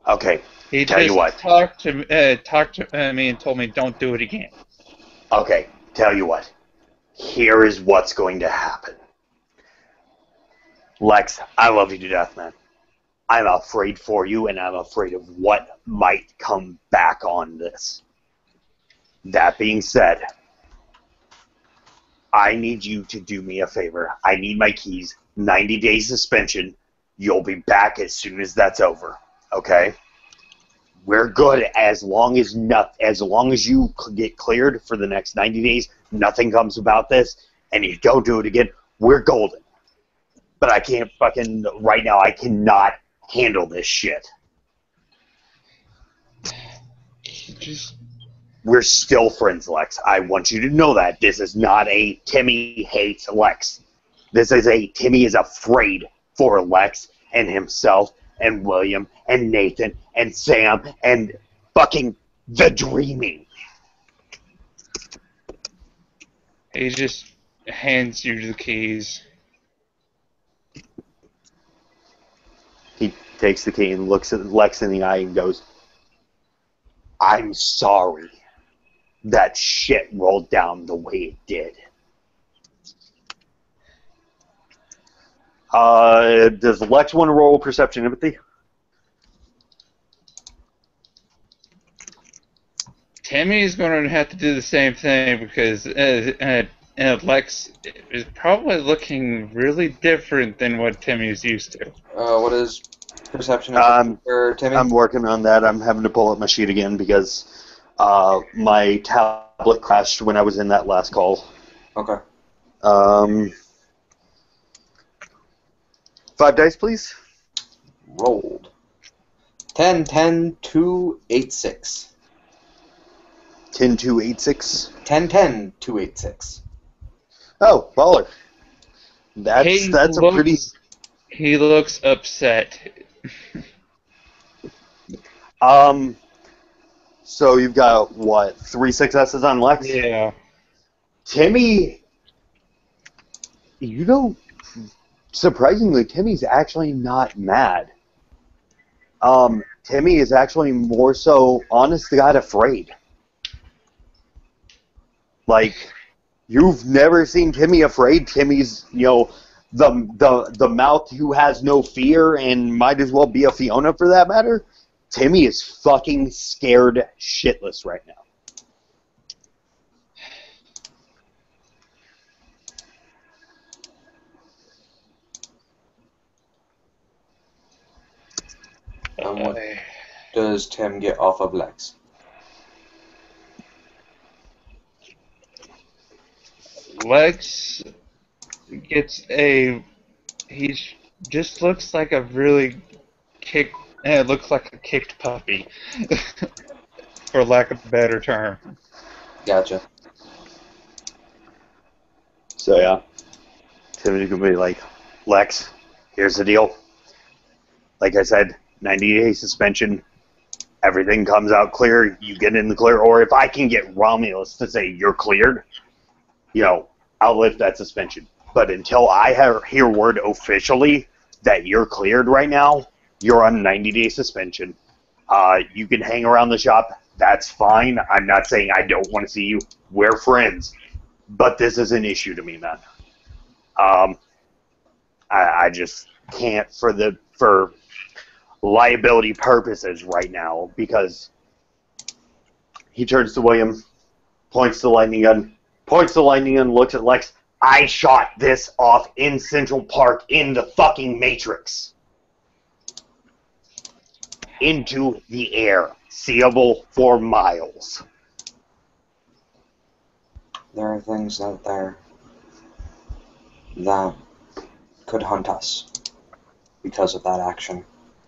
Okay, He tell you what. talked to me and told me don't do it again. Okay, tell you what. Here is what's going to happen. Lex, I love you to death, man. I'm afraid for you, and I'm afraid of what might come back on this. That being said, I need you to do me a favor. I need my keys. 90 days suspension. You'll be back as soon as that's over. Okay? We're good as long as you get cleared for the next 90 days, nothing comes about this, and you don't do it again, we're golden. But I can't fucking, right now, I cannot handle this shit. We're still friends, Lex. I want you to know that. This is not a Timmy hates Lex. This is a Timmy is afraid for Lex and himself and William and Nathan and Sam and fucking the Dreaming. He just hands you the keys. He takes the key and looks at Lex in the eye and goes, "I'm sorry that shit rolled down the way it did." Does Lex want to roll perception empathy? Timmy's going to have to do the same thing because Lex is probably looking really different than what Timmy's used to. What is perception for Timmy? I'm working on that. I'm having to pull up my sheet again because my tablet crashed when I was in that last call. Okay. 5 dice, please. Rolled. 10-10-286. 10-2-8-6. 10-10-286. Oh, baller. He That's a pretty... He looks upset. So you've got, what, 3 successes on Lex? Yeah. Timmy, surprisingly, Timmy's actually not mad. Timmy is actually more so, honest to God, afraid. Like, you've never seen Timmy afraid. Timmy's, the mouth who has no fear and might as well be a Fiona for that matter. Timmy is fucking scared shitless right now. What does Tim get off of Lex? Lex gets he just looks like a really looks like a kicked puppy, for lack of a better term. Gotcha. So yeah, Timmy's gonna be like, Lex, here's the deal. Like I said, 90-day suspension. Everything comes out clear, you get in the clear. Or if I can get Romulus to say you're cleared, I'll lift that suspension. But until I hear word officially that you're cleared right now, you're on 90-day suspension. You can hang around the shop. That's fine. I'm not saying I don't want to see you. We're friends. But this is an issue to me, man. I just can't for liability purposes right now, because he turns to William, points the lightning gun, looks at Lex. I shot this off in Central Park in the fucking Matrix. Into the air, seeable for miles. There are things out there that could hunt us because of that action.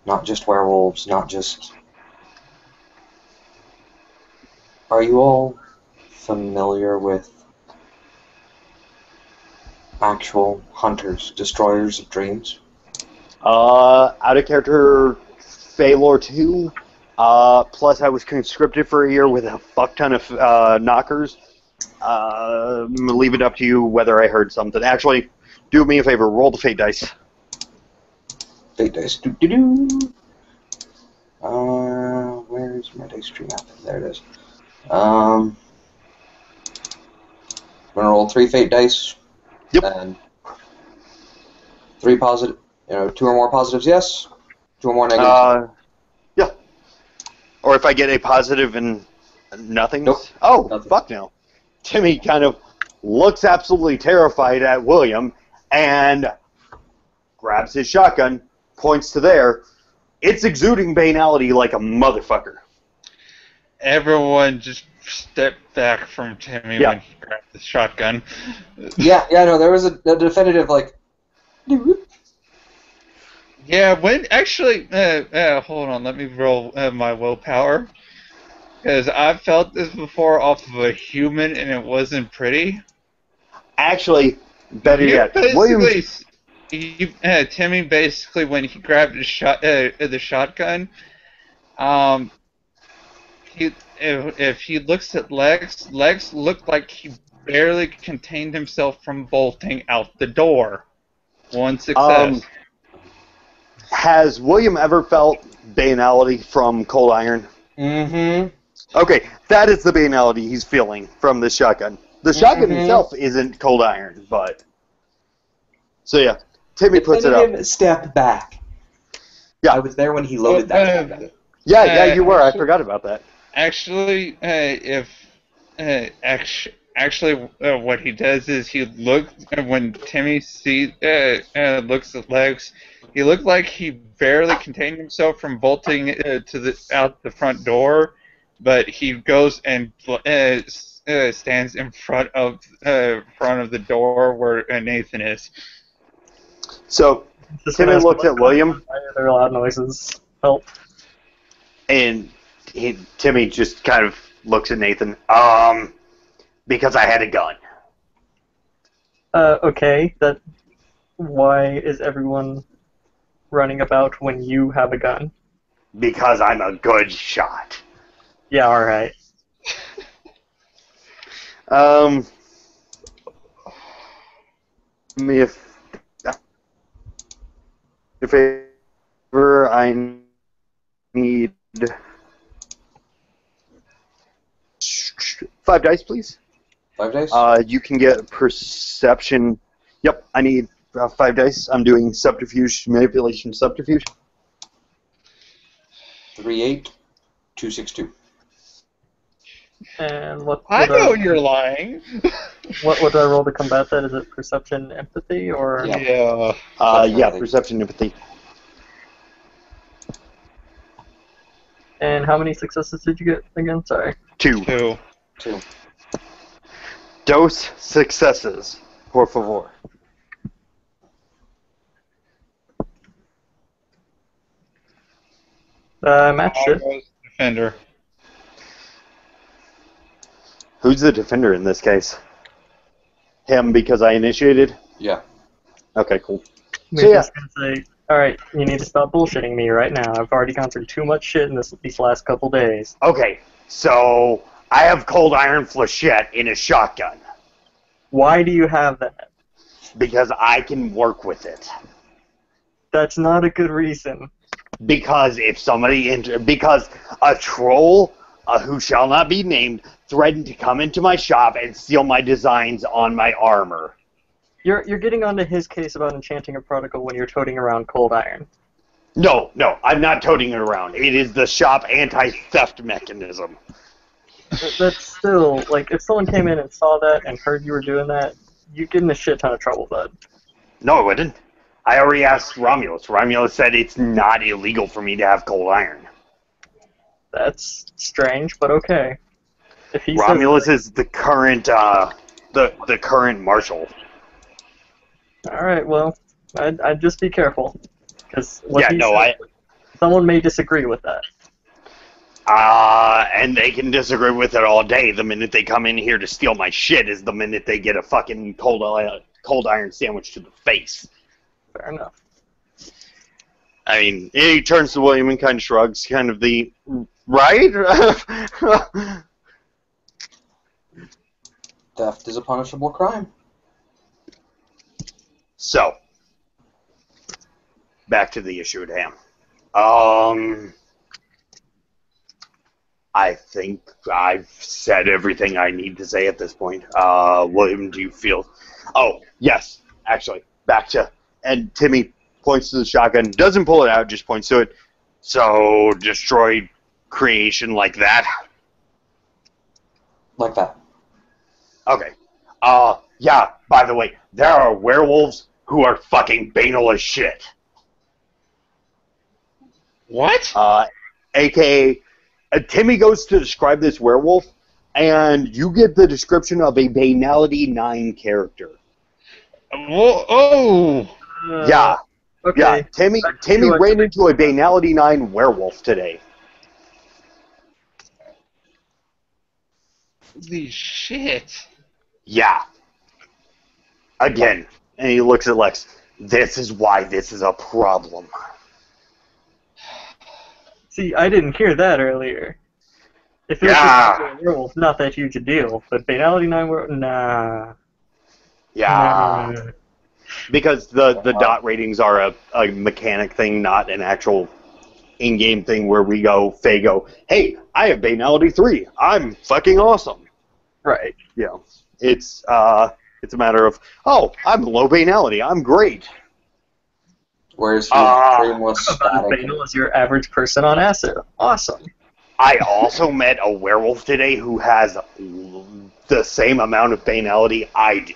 Not just werewolves, not just... Are you all familiar with actual hunters, destroyers of dreams? Out of character, Phalor 2. Plus, I was conscripted for a year with a fuck ton of knockers. I'm gonna leave it up to you whether I heard something. Actually, do me a favor, roll the fate dice. Fate dice. Where's my dice tree map? There it is. I'm gonna roll 3 fate dice. Yep. And 3 positive. 2 or more positives, yes. 2 or more negatives. Yeah. Or if I get a positive and nothing. Nope. Oh, Nothing. fuck no. Timmy kind of looks absolutely terrified at William and grabs his shotgun, points to there. It's exuding banality like a motherfucker. Everyone just stepped back from Timmy when he grabbed the shotgun. No, there was a definitive, Yeah, when actually, hold on, let me roll my willpower. Because I've felt this before off of a human and it wasn't pretty. Actually, better yet, Timmy basically, when he grabbed the shotgun, if he looks at Lex looked like he barely contained himself from bolting out the door. 1 success. Has William ever felt banality from cold iron? Mm-hmm. Okay, that is the banality he's feeling from the shotgun. The shotgun itself isn't cold iron, but... So yeah, Timmy puts it up. Step back. Yeah. I was there when he loaded that shotgun. Yeah, you were. I forgot about that. Actually, what he does is he looks when Timmy looks at Lex. He looked like he barely contained himself from bolting out the front door, but he goes and stands in front of the door where Nathan is. So Timmy looks at William. There are loud noises. Help. And Timmy just kind of looks at Nathan. Because I had a gun. Okay, why is everyone running about when you have a gun? Because I'm a good shot. Yeah, alright. If ever I need 5 dice, please. 5 days? You can get perception. Yep, I need 5 dice. I'm doing subterfuge, manipulation, subterfuge. 38262. And what I would know you're lying. what do I roll to combat that? Is it perception, empathy, or Yeah. Yeah. Yeah, perception, empathy. And how many successes did you get again? Sorry. 2. 2. 2. Dos successes, por favor. Matched it. Almost defender. Who's the defender in this case? Him, because I initiated? Yeah. Okay, cool. We're just gonna say, alright, you need to stop bullshitting me right now. I've already gone through too much shit in these last couple days. Okay, so I have cold iron flechette in a shotgun. Why do you have that? Because I can work with it. That's not a good reason. Because if somebody because a troll who shall not be named threatened to come into my shop and steal my designs on my armor. You're getting onto his case about enchanting a particle when you're toting around cold iron. No, I'm not toting it around. It is the shop anti-theft mechanism. That's still, like, if someone came in and saw that and heard you were doing that, you'd get in a shit ton of trouble, bud. No, it wouldn't. I already asked Romulus. Romulus said it's not illegal for me to have cold iron. That's strange, but okay. If he Romulus says, is the current the current marshal. alright, well, I'd just be careful. Because someone may disagree with that. And they can disagree with it all day. The minute they come in here to steal my shit is the minute they get a fucking cold iron sandwich to the face. Fair enough. I mean, he turns to William and kind of shrugs, kind of the, right? Theft is a punishable crime. So, back to the issue at hand. I think I've said everything I need to say at this point. William, do you feel... Oh, yes, actually, back to... And Timmy points to the shotgun, doesn't pull it out, just points to it. So, destroy creation like that? Like that. Okay. Yeah, by the way, there are werewolves who are fucking banal as shit. What? AKA, Timmy goes to describe this werewolf, and you get the description of a Banality 9 character. Whoa, oh! Yeah. Okay. Yeah, Timmy ran into a Banality 9 werewolf today. Holy shit. Yeah. Again, and he looks at Lex. This is why this is a problem. See, I didn't hear that earlier. If it was just a werewolf, not that huge a deal. But Banality 9 werewolf, nah. Yeah. Nah. Because the dot ratings are a mechanic thing, not an actual in-game thing where we go, Faye go, hey, I have Banality 3. I'm fucking awesome. Right. You know, it's a matter of, oh, I'm low Banality. I'm great. Whereas he's extremely About as banal as your average person on acid. Awesome. I also met a werewolf today who has the same amount of banality I do.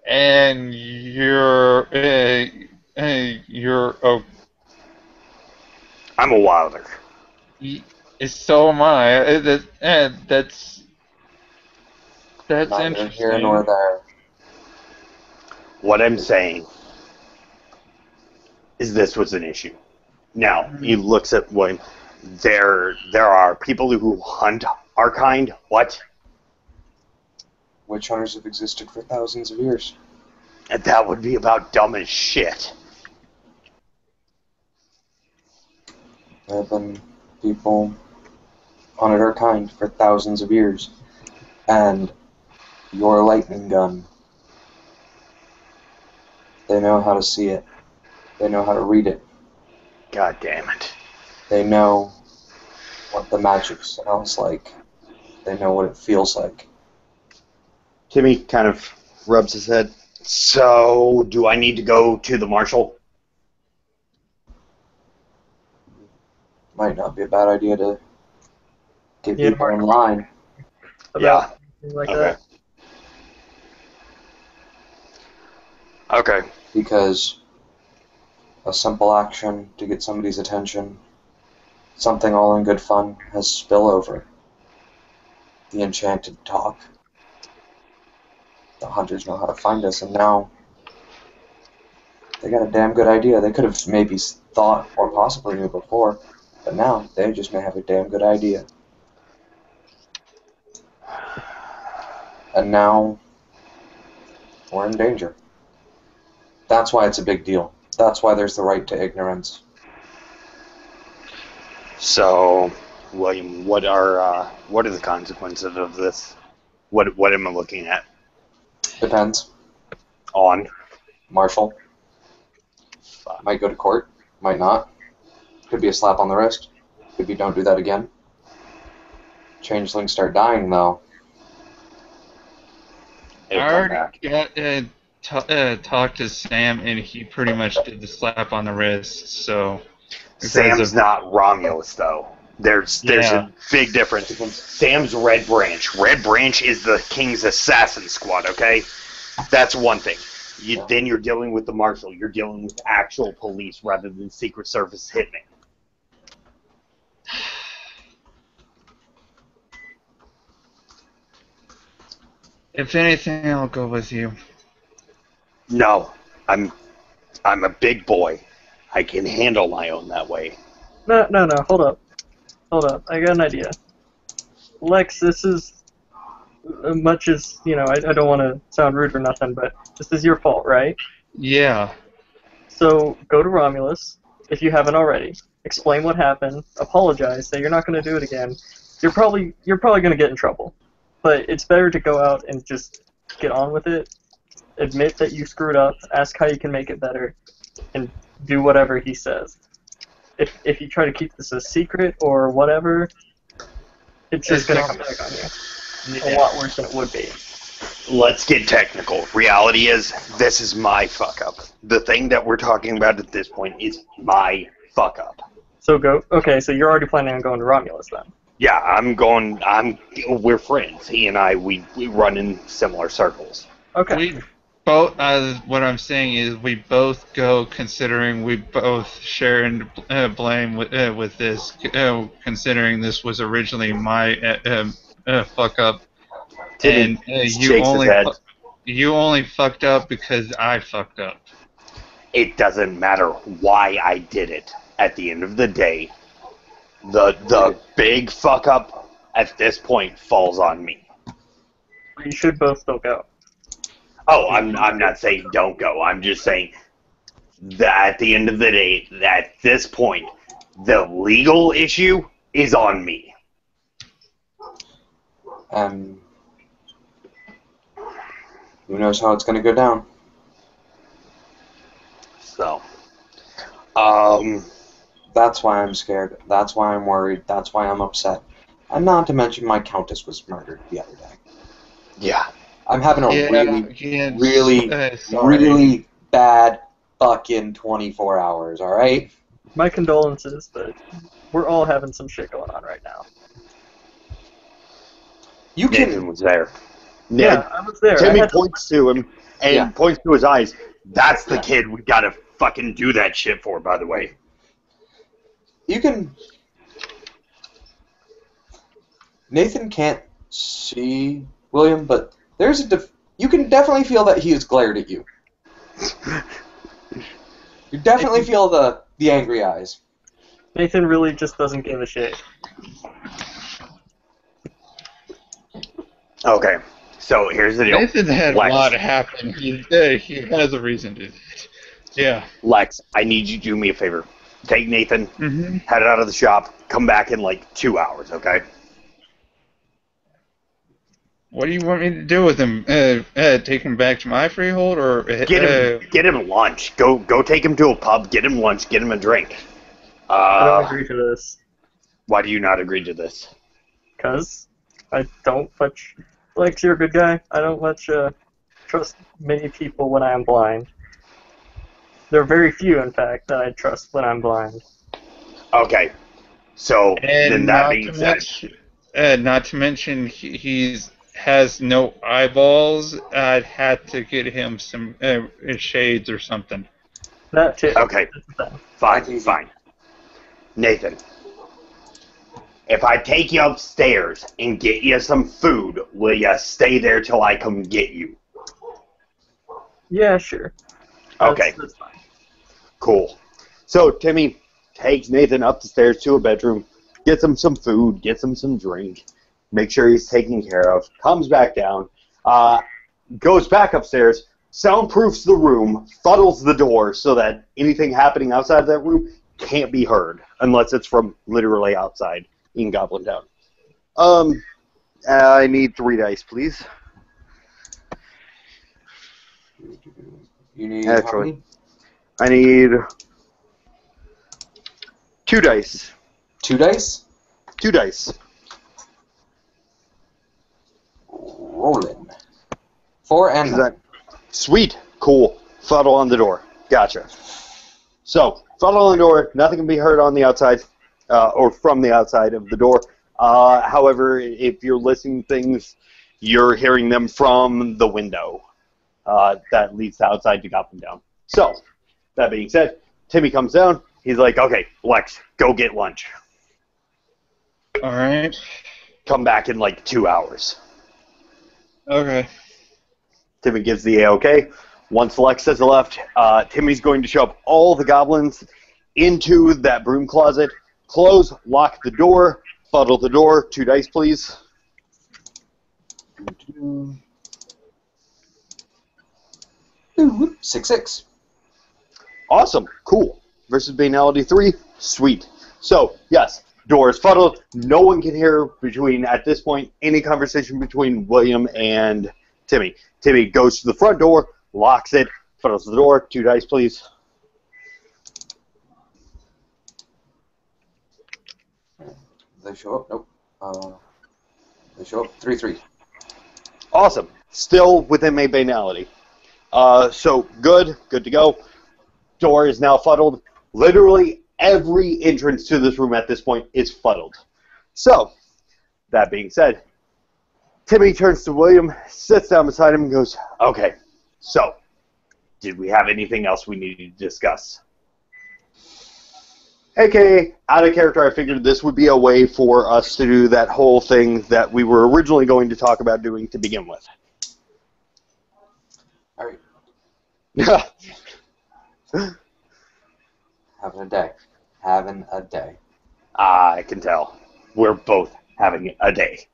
And you're I'm a wilder. so am I. That's neither interesting. here nor there. What I'm saying is this was an issue. Now, he looks at William. There are people who hunt our kind. What? Witch hunters have existed for thousands of years. And that would be about dumb as shit. There have been people hunted our kind for thousands of years. And your lightning gun, they know how to see it. They know how to read it. God damn it. They know what the magic smells like. They know what it feels like. Timmy kind of rubs his head. So, do I need to go to the marshal? Might not be a bad idea to get Yeah, people in line. About something like that. Okay. Because a simple action to get somebody's attention, something all in good fun, has spillover. The enchanted talk. The hunters know how to find us, and now they got a damn good idea. They could have maybe thought or possibly knew before, but now they just may have a damn good idea. And now we're in danger. That's why it's a big deal. That's why there's the right to ignorance. So, William, what are the consequences of this? What am I looking at? Depends. On? Marshal. Fuck. Might go to court. Might not. Could be a slap on the wrist. Could be don't do that again. Changelings start dying, though. I already talked to Sam, and he pretty much did the slap on the wrist, so... Sam's not Romulus, though. There's a big difference. Sam's Red Branch. Red Branch is the King's assassin squad, okay? That's one thing. Then you're dealing with the Marshal. You're dealing with actual police rather than Secret Service hitmen. If anything, I'll go with you. No. I'm a big boy. I can handle my own that way. No, hold up. I got an idea. Lex, this is, much as, I don't want to sound rude or nothing, but this is your fault, right? Yeah. So, go to Romulus, if you haven't already. Explain what happened, apologize, say you're not going to do it again. You're probably going to get in trouble. But it's better to go out and just get on with it, admit that you screwed up, ask how you can make it better, and do whatever he says. If you try to keep this a secret or whatever, it's just going to come back on you. A lot worse than it would be. Let's get technical. Reality is, this is my fuck-up. The thing that we're talking about at this point is my fuck-up. So okay, so you're already planning on going to Romulus then? Yeah, we're friends. He and I, we run in similar circles. Okay. We both, what I'm saying is we both go, considering we both share in blame with this, considering this was originally my fuck up, and you only fucked up because I fucked up. It doesn't matter why I did it. At the end of the day, the big fuck up at this point falls on me. You should both still go. Oh, I'm not saying don't go. I'm just saying that at the end of the day, at this point, the legal issue is on me. And who knows how it's going to go down. So, That's why I'm scared. That's why I'm worried. That's why I'm upset. And not to mention my countess was murdered the other day. yeah. I'm having a really bad fucking 24 hours, alright? My condolences, but we're all having some shit going on right now. Nathan was there. Yeah, I was there. Timmy points to him and points to his eyes. That's the kid we gotta fucking do that shit for, by the way. You can... Nathan can't see William, but there's you can definitely feel that he has glared at you. You definitely feel the angry eyes. Nathan really just doesn't give a shit. Okay, so here's the deal. Nathan had Lex. a lot happen. He has a reason to. Yeah. Lex, I need you to do me a favor. Take Nathan, Mm-hmm. head out of the shop, come back in like 2 hours, okay? What do you want me to do with him? Take him back to my freehold, or Get him lunch. Go take him to a pub, get him lunch, get him a drink. I don't agree to this. Why do you not agree to this? Because I don't much... Lex, you're a good guy. I don't much trust many people when I am blind. There are very few, in fact, that I trust when I'm blind. Okay, so then and that being said, not to mention he has no eyeballs. I'd have to get him some shades or something. That too. okay, fine. Nathan, if I take you upstairs and get you some food, will you stay there till I come get you? Yeah, sure. Okay. That's fine. Cool. So Timmy takes Nathan up the stairs to a bedroom, gets him some food, gets him some drink, make sure he's taken care of, comes back down, goes back upstairs, soundproofs the room, fuddles the door so that anything happening outside of that room can't be heard unless it's from literally outside in Goblin Town. I need 3 dice, please. You need Actually, how many? I need 2 dice. 2 dice? 2 dice. Rolling. 4 and 9. Sweet. Cool. Fuddle on the door. Gotcha. So, fuddle on the door. Nothing can be heard on the outside, or from the outside of the door. However, if you're listening to things, you're hearing them from the window that leads outside to Goblin Town. So, that being said, Timmy comes down. He's like, okay, Lex, go get lunch. All right. Come back in like 2 hours. Okay. Timmy gives the A-OK. Once Lex has left, Timmy's going to shove all the goblins into that broom closet, close, lock the door, fuddle the door. 2 dice, please. 6. Awesome. Cool. Versus banality 3. Sweet. So, yes, door is fuddled. No one can hear between, at this point, any conversation between William and Timmy. Timmy goes to the front door, locks it, fuddles the door. 2 dice, please. They show up? Nope. They show up? 3. Awesome. Still within my banality. So, good to go. Door is now fuddled. Literally every entrance to this room at this point is fuddled. So, that being said, Timmy turns to William, sits down beside him, and goes, okay, so, did we have anything else we needed to discuss? AKA, out of character, I figured this would be a way for us to do that whole thing that we were originally going to talk about doing to begin with. Alright. Having a day. I can tell. We're both having a day.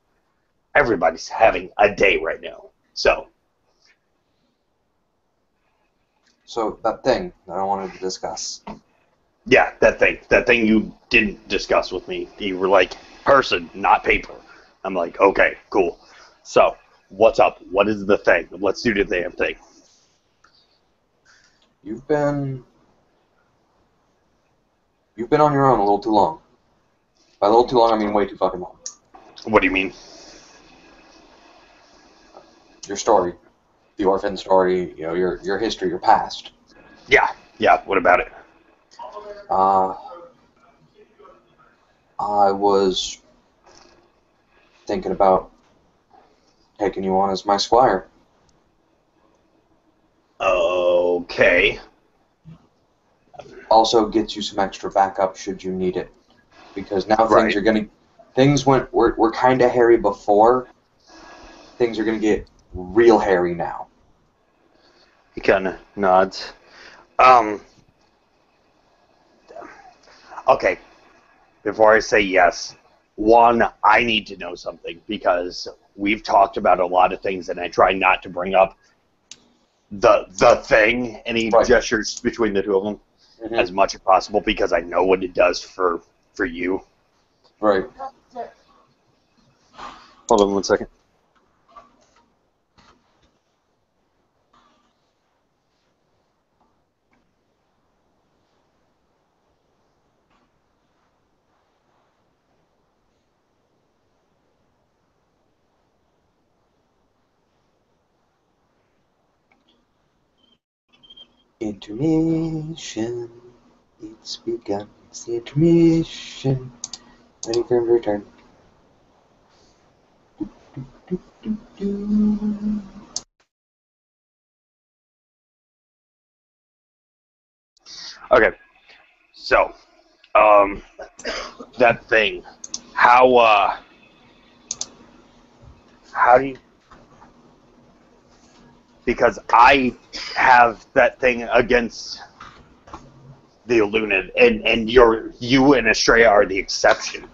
Everybody's having a day right now. So, that thing that I wanted to discuss. yeah, that thing you didn't discuss with me. You were like, person, not paper. I'm like, okay, cool. So, what's up? What is the thing? Let's do the damn thing. You've been on your own a little too long. By a little too long, I mean way too fucking long. What do you mean? Your story. The orphan story, your history, your past. Yeah, what about it? I was thinking about taking you on as my squire. Okay. Also gets you some extra backup should you need it. Because now Right. were kind of hairy before. Things are going to get real hairy now. He kind of nods. Okay, before I say yes, one, I need to know something because we've talked about a lot of things, and I try not to bring up the thing, and he Right. gestures between the two of them as much as possible because I know what it does for you. Right. Hold on 1 second. Intermission. It's begun. It's the intermission. Ready for return. Okay, so, that thing, how do you, because I have that thing against the LWoD, and you and Estrella are the exception,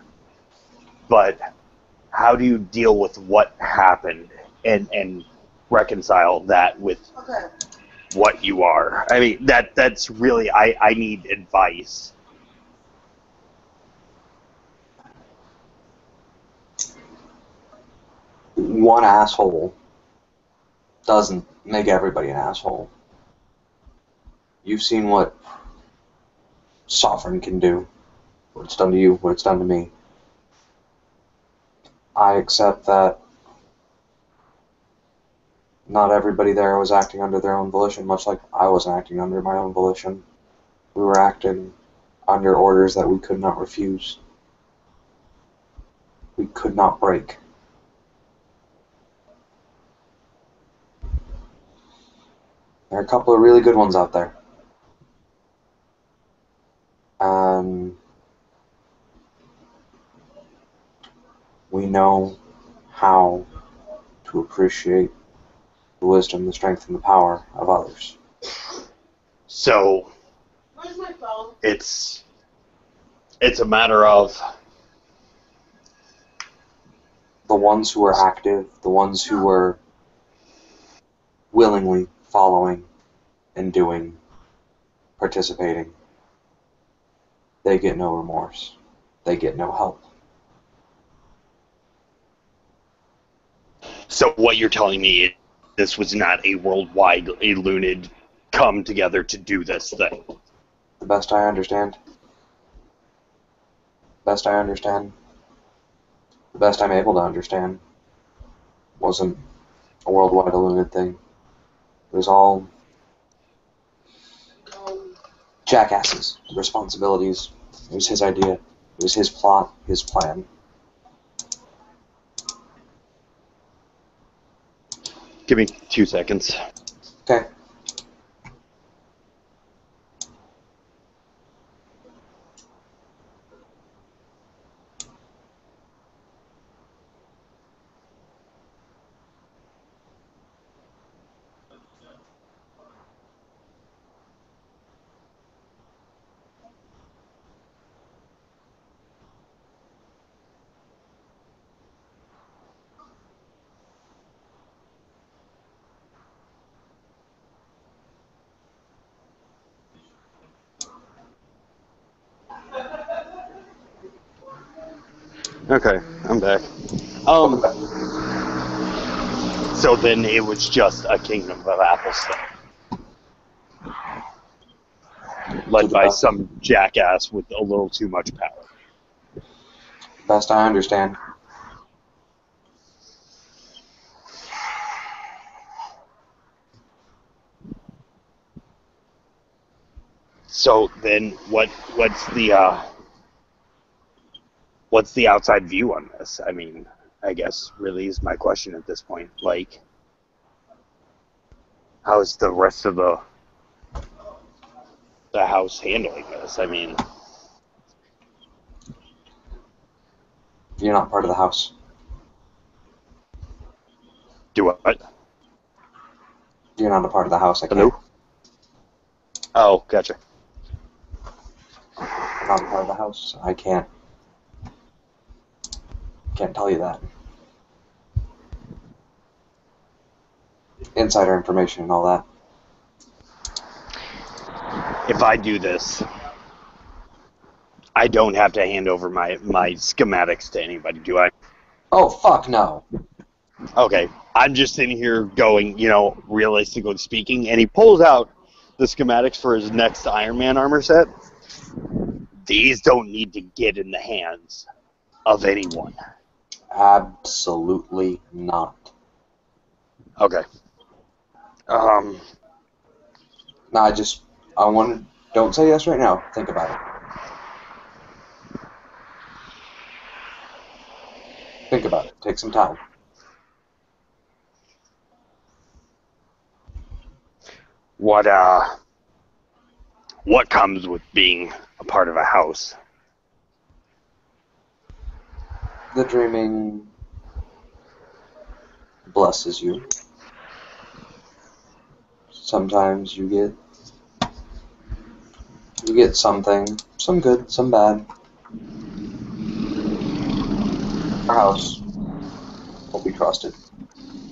but how do you deal with what happened and reconcile that with what you are? I mean, that's really, I need advice. One asshole doesn't make everybody an asshole. You've seen what Sovereign can do, what it's done to you, what it's done to me. I accept that not everybody there was acting under their own volition, much like I wasn't acting under my own volition. We were acting under orders that we could not refuse. We could not break. There are a couple of really good ones out there. We know how to appreciate the wisdom, the strength, and the power of others. So, Where's my phone? it's a matter of The ones who were active, the ones who were willingly following and doing, participating, they get no remorse. They get no help. so what you're telling me is this was not a worldwide LWoD come together to do this thing. The best I understand. Best I understand. The best I'm able to understand wasn't a worldwide LWoD thing. It was all jackasses, responsibilities. It was his idea. It was his plot, his plan. Give me 2 seconds. Okay. Okay, I'm back. Welcome back. So then it was just a Kingdom of Apples thing, led by some jackass with a little too much power. Best I understand. So then what's the outside view on this? I mean, I guess really is my question at this point. Like, how's the rest of the house handling this? I mean, You're not part of the house. do what? You're not a part of the house. I can't. Hello? Oh, gotcha. not a part of the house. I can't tell you that. Insider information and all that. If I do this, I don't have to hand over my schematics to anybody, do I? Oh, fuck no. Okay, I'm just sitting here going, realistically speaking, and he pulls out the schematics for his next Iron Man armor set. These don't need to get in the hands of anyone. Absolutely not. Okay. No, I want to, don't say yes right now. Think about it. Think about it. Take some time. What comes with being a part of a house? The dreaming blesses you. Sometimes you get something, some good, some bad. Our house won't be trusted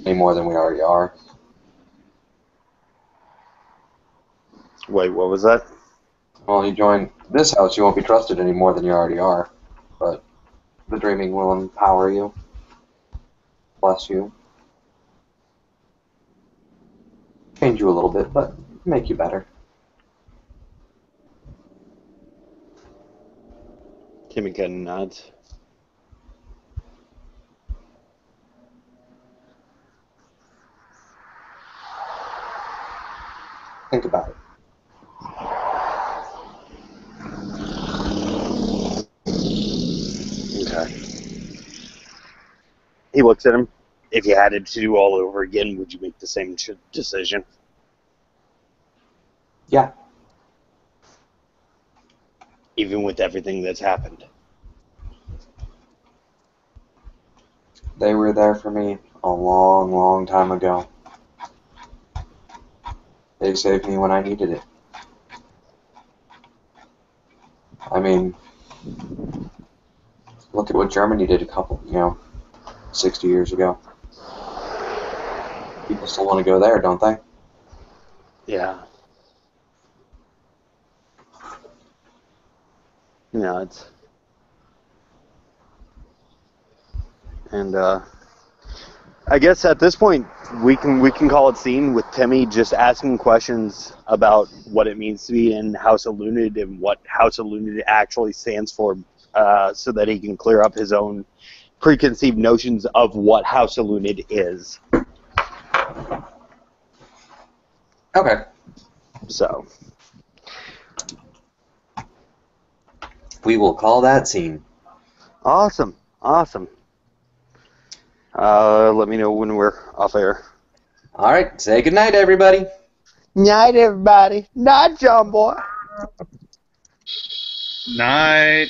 any more than we already are. Wait, what was that? Well, you join this house, you won't be trusted any more than you already are. But the dreaming will empower you, bless you, change you a little bit, but make you better. Kimika nods. Think about it. Okay. He looks at him. If you had it to do all over again, would you make the same decision? Yeah. Even with everything that's happened? They were there for me a long, long time ago. They saved me when I needed it. I mean, look at what Germany did 60 years ago. People still want to go there, don't they? Yeah. It's... And, I guess at this point, we can call it scene with Timmy just asking questions about what it means to be in House of LWoD and what House of LWoD actually stands for, so that he can clear up his own preconceived notions of what House of LWoD is. Okay. So. We will call that scene. Awesome. Let me know when we're off air. All right. Say goodnight, everybody. Night, everybody. Night, John boy. Night.